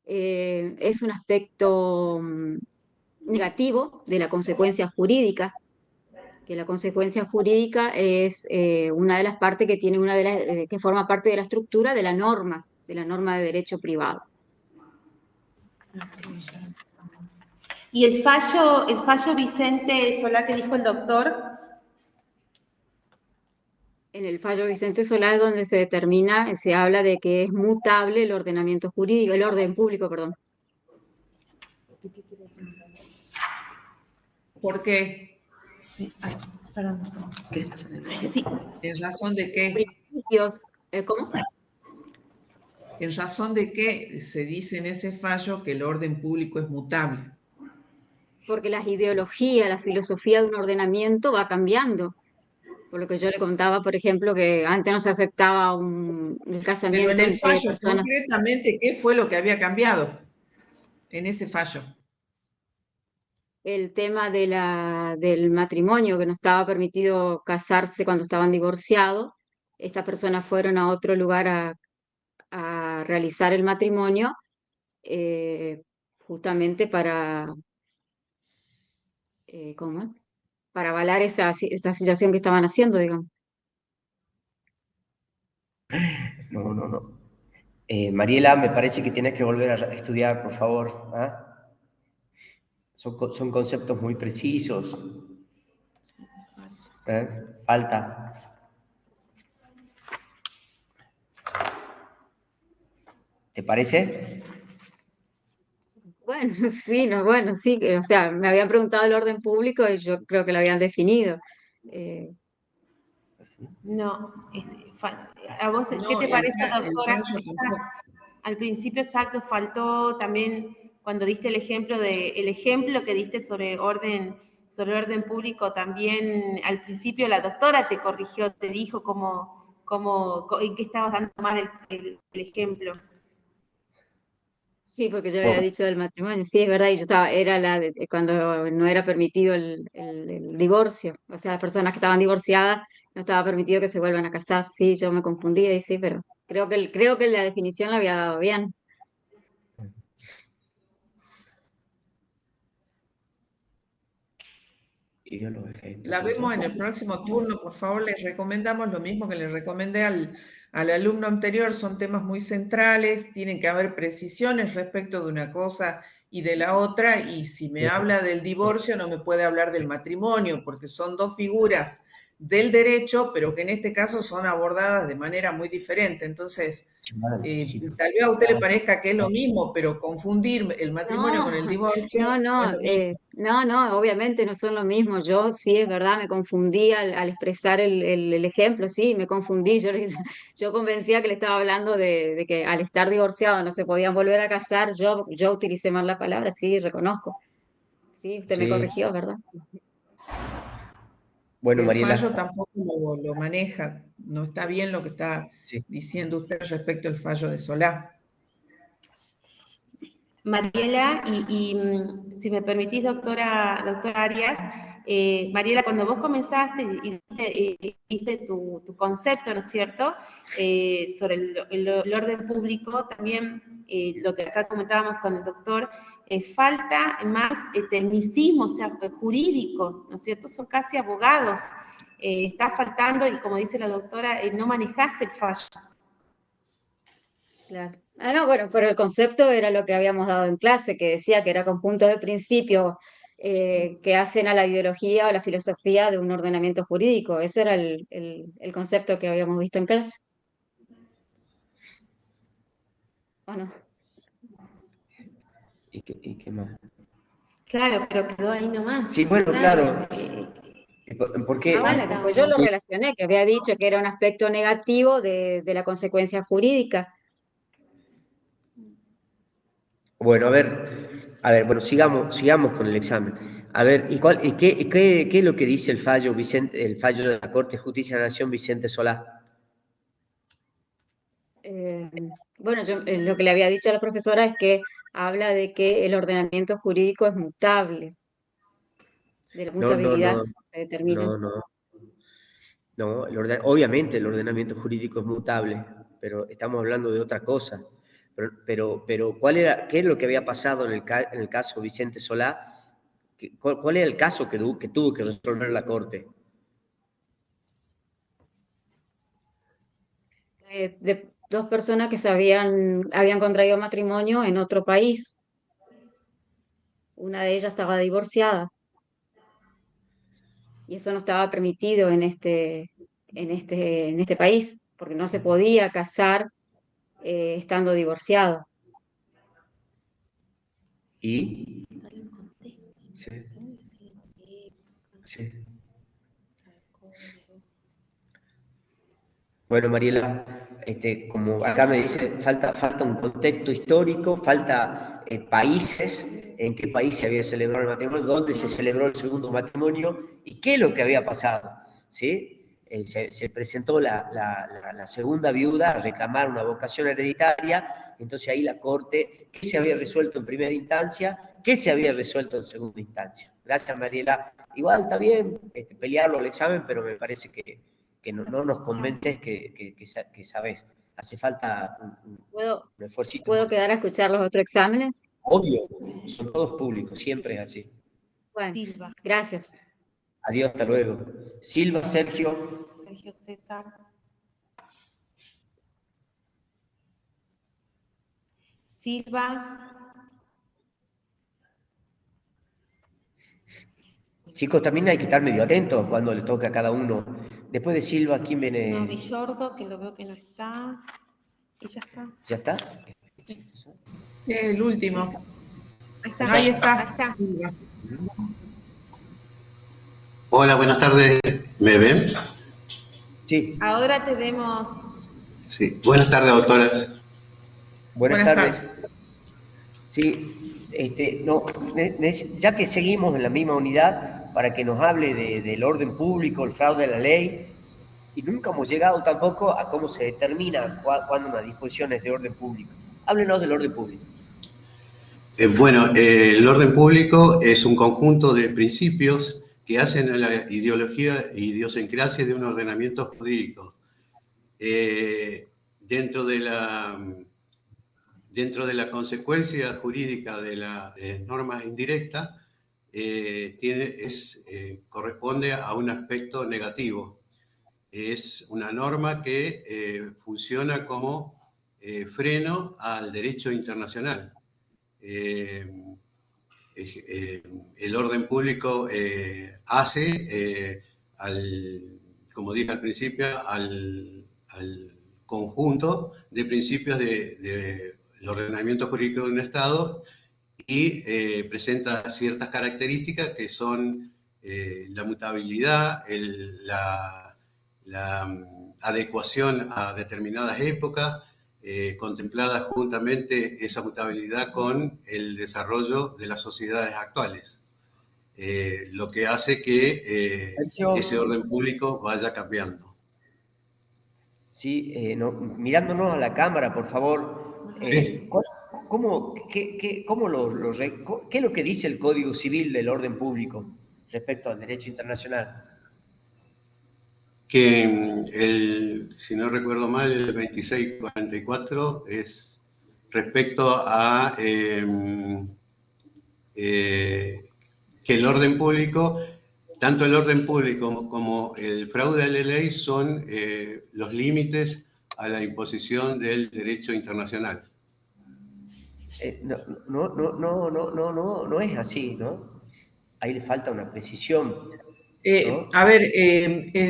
Es un aspecto negativo de la consecuencia jurídica, que la consecuencia jurídica es una de las partes que tiene que forma parte de la estructura de la norma de derecho privado. ¿Y el fallo Vicente Solá que dijo el doctor? En el fallo Vicente Solá es donde se determina, se habla de que es mutable el ordenamiento jurídico, el orden público, perdón. ¿Por qué? Sí, perdón. Sí. ¿En razón de qué? Principios, ¿cómo? ¿En razón de qué se dice en ese fallo que el orden público es mutable? Porque las ideologías, la filosofía de un ordenamiento va cambiando. Por lo que yo le contaba, por ejemplo, que antes no se aceptaba el Pero casamiento en el entre fallo, personas. concretamente, ¿qué fue lo que había cambiado en ese fallo? El tema del matrimonio, que no estaba permitido casarse cuando estaban divorciados. Estas personas fueron a otro lugar a realizar el matrimonio, justamente ¿cómo es? Para avalar esa situación que estaban haciendo, digamos. No, no, no. Mariela, me parece que tienes que volver a estudiar, por favor. ¿Ah? Son conceptos muy precisos. Falta. ¿Te parece? Bueno, sí, no, bueno, sí, o sea, me habían preguntado el orden público y yo creo que lo habían definido. No, ¿a vos qué No, te parece, el doctora? fallo tampoco. Al principio, exacto, faltó también cuando diste el ejemplo que diste sobre orden público, también al principio la doctora te corrigió, te dijo en qué estabas dando mal el ejemplo. Sí, porque yo había dicho del matrimonio, sí, es verdad, y yo era cuando no era permitido el divorcio, o sea, las personas que estaban divorciadas no estaba permitido que se vuelvan a casar, sí, yo me confundía y sí, pero creo que la definición la había dado bien. La vemos en el próximo turno, por favor, les recomendamos lo mismo que les recomendé al alumno anterior, son temas muy centrales, tienen que haber precisiones respecto de una cosa y de la otra, y si me habla del divorcio no me puede hablar del matrimonio, porque son dos figuras del derecho, pero que en este caso son abordadas de manera muy diferente. Entonces, tal vez a usted le parezca que es lo mismo, pero confundir el matrimonio con el divorcio no es lo mismo. No, obviamente no son lo mismo. Yo sí, es verdad, me confundí al expresar el ejemplo, sí, me confundí. Yo convencía que le estaba hablando de que al estar divorciado no se podían volver a casar. Yo utilicé mal la palabra, sí, reconozco. Sí, usted me corrigió, ¿verdad? Bueno, El Mariela. fallo tampoco lo maneja, no está bien lo que está diciendo usted respecto al fallo de Solá. Mariela, y si me permitís, doctora Arias, Mariela, cuando vos comenzaste y diste tu concepto, ¿no es cierto?, sobre el orden público, también lo que acá comentábamos con el doctor, falta más tecnicismo, o sea, jurídico, ¿no es cierto?, son casi abogados, está faltando, y como dice la doctora, no manejás el fallo. Claro. No, bueno, pero el concepto era lo que habíamos dado en clase, que decía que era con puntos de principio que hacen a la ideología o la filosofía de un ordenamiento jurídico. Ese era el concepto que habíamos visto en clase. ¿O no? ¿Y qué más? Claro, pero quedó ahí nomás. Sí, bueno, claro. ¿Por qué? Bueno, después yo lo relacioné, que había dicho que era un aspecto negativo de la consecuencia jurídica. Bueno, bueno, sigamos con el examen. A ver, ¿qué es lo que dice el fallo de la Corte de Justicia de la Nación, Vicente Solá? Bueno, yo lo que le había dicho a la profesora es que habla de que el ordenamiento jurídico es mutable, de la mutabilidad se determina. No, obviamente el ordenamiento jurídico es mutable, pero estamos hablando de otra cosa. Pero ¿qué es lo que había pasado en el caso Vicente Solá? ¿Cuál era el caso que tuvo que resolver la Corte? De dos personas que habían contraído matrimonio en otro país. Una de ellas estaba divorciada. Y eso no estaba permitido en este país, porque no se podía casar estando divorciado. ¿Y? Sí. Bueno, Mariela, como acá me dice, falta un contexto histórico, falta países, en qué país se había celebrado el matrimonio, dónde se celebró el segundo matrimonio y qué es lo que había pasado, ¿sí? se presentó la segunda viuda a reclamar una vocación hereditaria, entonces ahí la Corte, ¿qué se había resuelto en primera instancia? ¿Qué se había resuelto en segunda instancia? Gracias, Mariela. Igual está bien pelearlo al examen, pero me parece que no nos convences que sabes. Hace falta un esfuerzo. ¿Puedo quedar a escuchar los otros exámenes? Obvio, son todos públicos, siempre es así. Bueno, Silva. gracias. Adiós, hasta luego. Silva, Sergio. Sergio César. Silva. Chicos, también hay que estar medio atentos cuando le toca a cada uno. Después de Silva, ¿quién viene? No, Villordo, que lo veo que no está. Y ya está. ¿Ya está? Sí. El último. Ahí está. Ahí está. Ahí está. Silva. Hola, buenas tardes. ¿Me ven? Sí. Ahora te vemos. Sí. Buenas tardes, doctoras. Buenas tardes. Sí, no, ya que seguimos en la misma unidad, para que nos hable del orden público, el fraude de la ley, y nunca hemos llegado tampoco a cómo se determina cuándo una disposición es de orden público. Háblenos del orden público. Bueno, el orden público es un conjunto de principios que hacen a la ideología e idiosincrasia de un ordenamiento jurídico. Dentro de la consecuencia jurídica de la norma indirecta, corresponde a un aspecto negativo. Es una norma que funciona como freno al derecho internacional. El orden público hace, como dije al principio, al conjunto de principios del ordenamiento jurídico de un Estado y presenta ciertas características que son la mutabilidad, la adecuación a determinadas épocas, contemplada juntamente esa mutabilidad con el desarrollo de las sociedades actuales, lo que hace que ese orden público vaya cambiando. Sí, mirándonos a la cámara, por favor. Sí. ¿Qué es lo que dice el Código Civil del orden público respecto al derecho internacional? Que si no recuerdo mal, el 2644 es respecto a que el orden público, tanto el orden público como el fraude a la ley son los límites a la imposición del derecho internacional. No es así, ¿no? Ahí le falta una precisión. ¿no? A ver,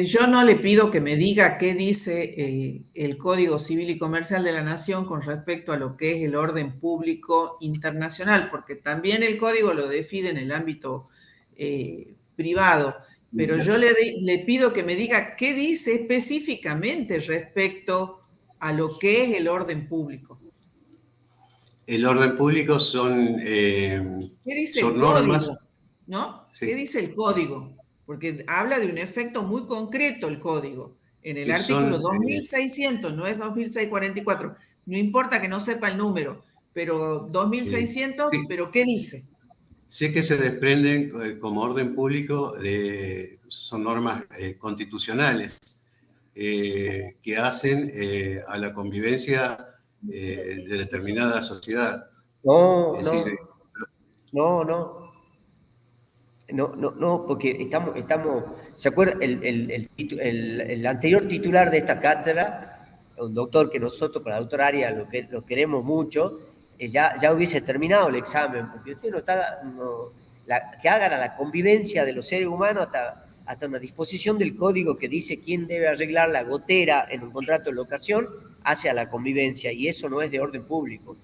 yo no le pido que me diga qué dice el Código Civil y Comercial de la Nación con respecto a lo que es el orden público internacional, porque también el Código lo define en el ámbito privado, pero yo le pido que me diga qué dice específicamente respecto a lo que es el orden público. El orden público son, ¿qué dice son el normas. código? ¿No? Sí. ¿Qué dice el código? Porque habla de un efecto muy concreto el código. En el Que artículo son, 2600, no es 2644. No importa que no sepa el número, pero 2600, sí. ¿pero qué dice? Sé que se desprenden como orden público, son normas constitucionales que hacen a la convivencia de determinada sociedad. No, porque estamos, ¿se acuerda? El anterior titular de esta cátedra, un doctor que nosotros, con la doctora Arias, lo queremos mucho, ya hubiese terminado el examen, porque usted que hagan a la convivencia de los seres humanos hasta una disposición del código que dice quién debe arreglar la gotera en un contrato de locación hacia la convivencia, y eso no es de orden público.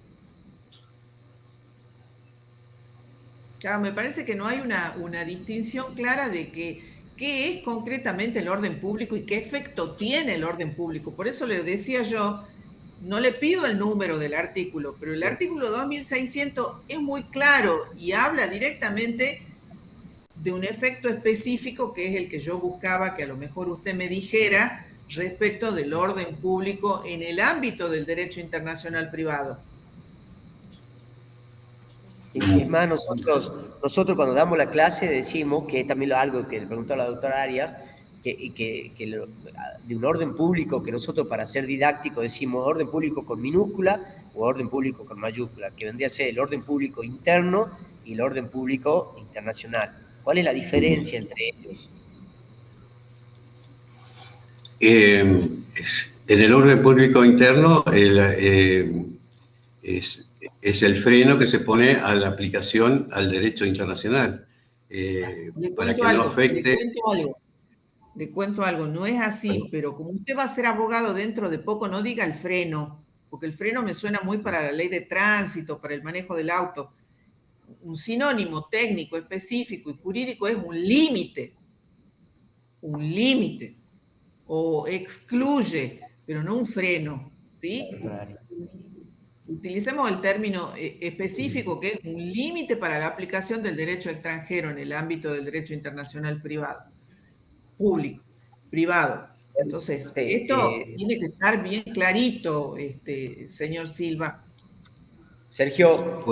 Claro, me parece que no hay una distinción clara de qué es concretamente el orden público y qué efecto tiene el orden público. Por eso le decía yo, no le pido el número del artículo, pero el artículo 2600 es muy claro y habla directamente de un efecto específico que es el que yo buscaba que a lo mejor usted me dijera respecto del orden público en el ámbito del derecho internacional privado. Es más, nosotros cuando damos la clase decimos, que es también algo que le preguntó a la doctora Arias, de un orden público, que nosotros para ser didácticos decimos orden público con minúscula o orden público con mayúscula, que vendría a ser el orden público interno y el orden público internacional. ¿Cuál es la diferencia entre ellos? En el orden público interno es el freno que se pone a la aplicación al derecho internacional, para que no afecte... Le cuento algo, no es así, pero como usted va a ser abogado dentro de poco, no diga el freno, porque el freno me suena muy para la ley de tránsito, para el manejo del auto. Un sinónimo técnico, específico y jurídico es un límite, o excluye, pero no un freno, ¿sí? Utilicemos el término específico, que es un límite para la aplicación del derecho extranjero en el ámbito del derecho internacional público, privado. Entonces, esto tiene que estar bien clarito, señor Silva. Sergio,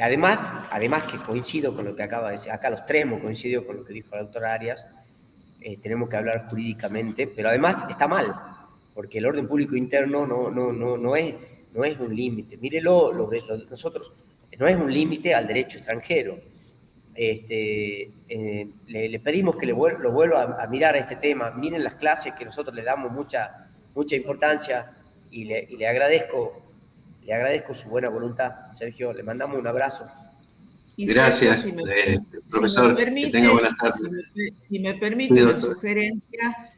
además que coincido con lo que acaba de decir, acá los tres hemos coincidido con lo que dijo la doctora Arias, tenemos que hablar jurídicamente, pero además está mal, porque el orden público interno no es un límite. Mírelo, nosotros, no es un límite al derecho extranjero. Le pedimos que lo vuelva a mirar a este tema. Miren las clases que nosotros le damos mucha importancia y le agradezco su buena voluntad, Sergio. Le mandamos un abrazo. Gracias, profesor. Que tenga buenas tardes. Si me permite una sugerencia,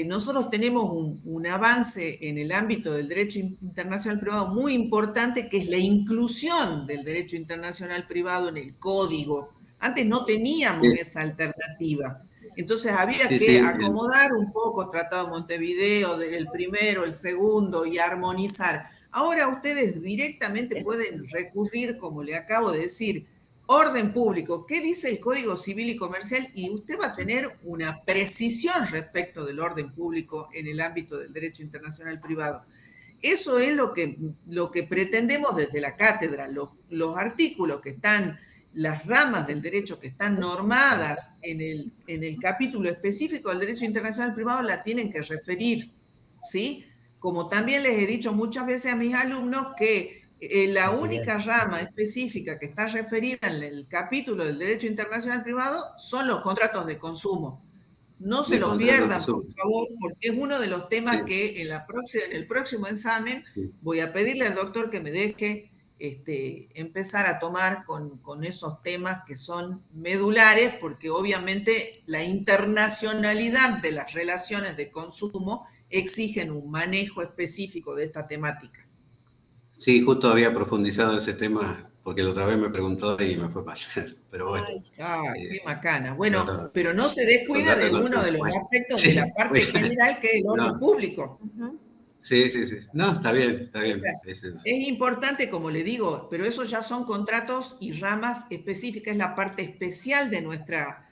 nosotros tenemos un avance en el ámbito del derecho internacional privado muy importante, que es la inclusión del derecho internacional privado en el código. Antes no teníamos esa alternativa. Entonces había que acomodar un poco Tratado de Montevideo, el primero, el segundo, y armonizar. Ahora ustedes directamente pueden recurrir, como le acabo de decir, orden público, ¿qué dice el Código Civil y Comercial? Y usted va a tener una precisión respecto del orden público en el ámbito del derecho internacional privado. Eso es lo que pretendemos desde la cátedra. Los artículos que están, las ramas del derecho que están normadas en el capítulo específico del derecho internacional privado la tienen que referir, ¿sí? Como también les he dicho muchas veces a mis alumnos que la única rama específica que está referida en el capítulo del derecho internacional privado son los contratos de consumo. No se lo pierdan, por favor, porque es uno de los temas que en el próximo examen voy a pedirle al doctor que me deje empezar a tomar con esos temas que son medulares, porque obviamente la internacionalidad de las relaciones de consumo exigen un manejo específico de esta temática. Sí, justo había profundizado ese tema, porque la otra vez me preguntó y me fue mal. Pero bueno. Qué macana. Bueno, pero no se descuida de uno de los aspectos de la parte general, que es el orden público. Sí. No, está bien. O sea, es importante, como le digo, pero eso ya son contratos y ramas específicas, es la parte especial de nuestra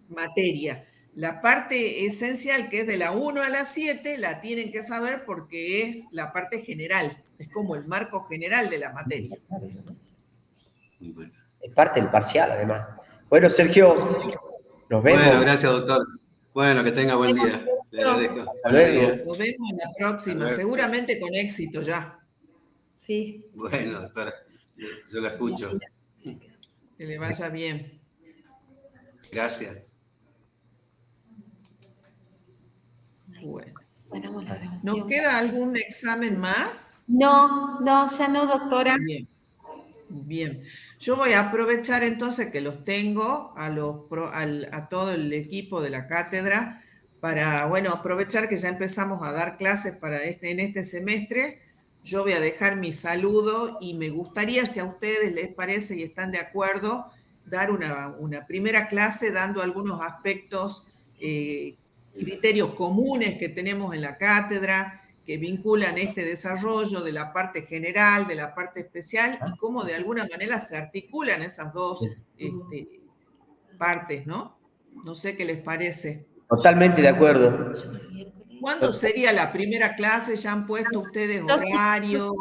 materia. La parte esencial, que es de la 1 a la 7, la tienen que saber porque es la parte general, es como el marco general de la materia. Es parte del parcial, además. Bueno, Sergio, nos vemos. Bueno, gracias, doctor. Bueno, que tenga buen día. Hasta luego. Nos vemos en la próxima, seguramente con éxito ya. Sí. Bueno, doctora, yo la escucho. Que le vaya bien. Gracias. Bueno. ¿Nos queda algún examen más? No, ya no, doctora. Bien. Yo voy a aprovechar entonces que los tengo a todo el equipo de la cátedra para, aprovechar que ya empezamos a dar clases en este semestre. Yo voy a dejar mi saludo y me gustaría, si a ustedes les parece y están de acuerdo, dar una primera clase dando algunos aspectos criterios comunes que tenemos en la cátedra, que vinculan este desarrollo de la parte general, de la parte especial, y cómo de alguna manera se articulan esas dos partes, ¿no? No sé qué les parece. Totalmente de acuerdo. ¿Cuándo sería la primera clase? ¿Ya han puesto ustedes horario?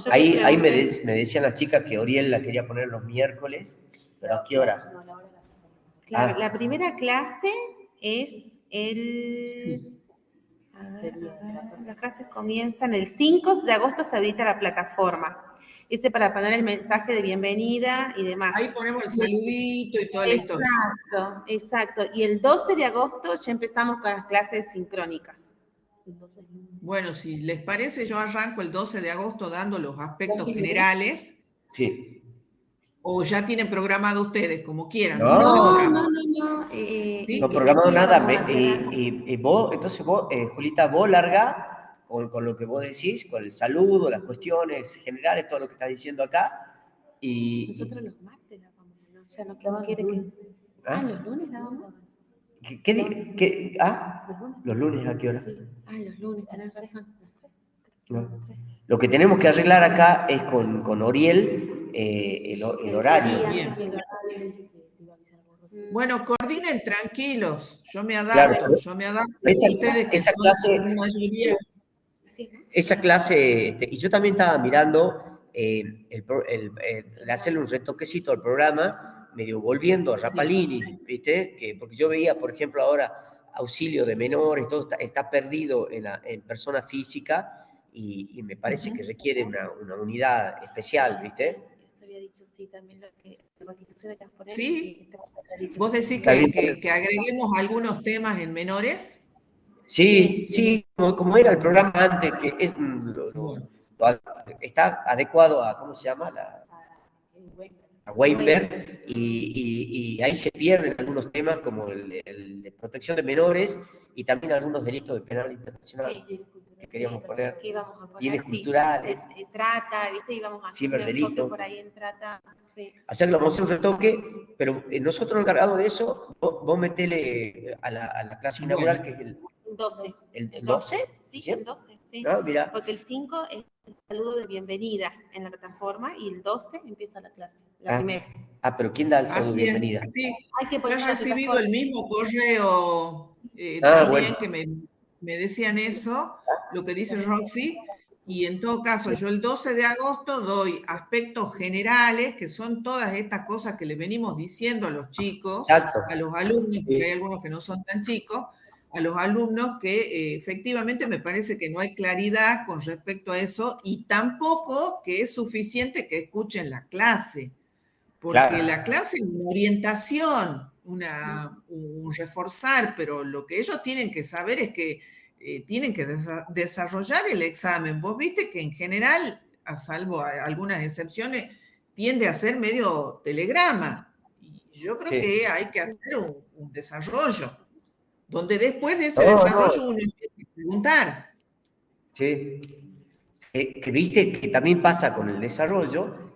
Ahí me decían las chicas que Oriel la quería poner los miércoles, pero ¿a qué hora? Claro, la primera clase es el... Las clases comienzan el 5 de agosto, se habilita la plataforma. Ese para poner el mensaje de bienvenida y demás. Ahí ponemos el saludito y toda la historia. Exacto, exacto. Y el 12 de agosto ya empezamos con las clases sincrónicas. Bueno, si les parece, yo arranco el 12 de agosto dando los aspectos generales. Sí. O ya tienen programado ustedes, como quieran. No. No programado nada. Entonces vos, Julita, vos larga con lo que vos decís, con el saludo, las cuestiones generales, todo lo que estás diciendo acá. Nosotros los martes dábamos, ¿no? O sea, no quiere que... los lunes dábamos. ¿Los lunes a qué hora? Sí. Los lunes, tenés razón. No. Lo que tenemos que arreglar acá es con Oriel el horario. Bien. Bueno, coordinen tranquilos, yo me adapto, claro. Esa clase, y yo también estaba mirando hacerle un retoquecito al programa, medio volviendo a Rapalini, ¿viste? Porque yo veía, por ejemplo, ahora auxilio de menores, todo está perdido en persona física, y me parece que requiere una unidad especial, ¿viste? Había dicho sí, también lo que restitución de transporte. Sí, vos decís que agreguemos algunos temas en menores. Sí, como era el programa antes, que es, está adecuado a, ¿cómo se llama? A Weinberg, y ahí se pierden algunos temas como el de protección de menores y también algunos delitos de penal internacional que queríamos poner, bienes culturales. Trata, ¿viste? Íbamos a hacer un enfoque por ahí en trata. Sí. Hacer que vamos a hacer un retoque, pero nosotros nos encargamos de eso, vos metele a la clase inaugural, que es el 12. ¿El 12? Sí, el 12, sí. No, mira. Porque el 5 es el saludo de bienvenida en la plataforma y el 12 empieza la clase, la primera. Pero ¿quién da el saludo de bienvenida? Sí, hay que poner he recibido el mismo correo también que me decían eso, lo que dice Roxy, y en todo caso yo el 12 de agosto doy aspectos generales, que son todas estas cosas que le venimos diciendo a los chicos, a los alumnos, porque hay algunos que no son tan chicos, a los alumnos que efectivamente me parece que no hay claridad con respecto a eso, y tampoco que es suficiente que escuchen la clase, porque la clase es una orientación, un reforzar, pero lo que ellos tienen que saber es que tienen que desarrollar el examen. Vos viste que en general, a salvo algunas excepciones, tiende a ser medio telegrama, y yo creo que hay que hacer un desarrollo, donde después de ese desarrollo uno empieza a preguntar. Sí. Que viste que también pasa con el desarrollo,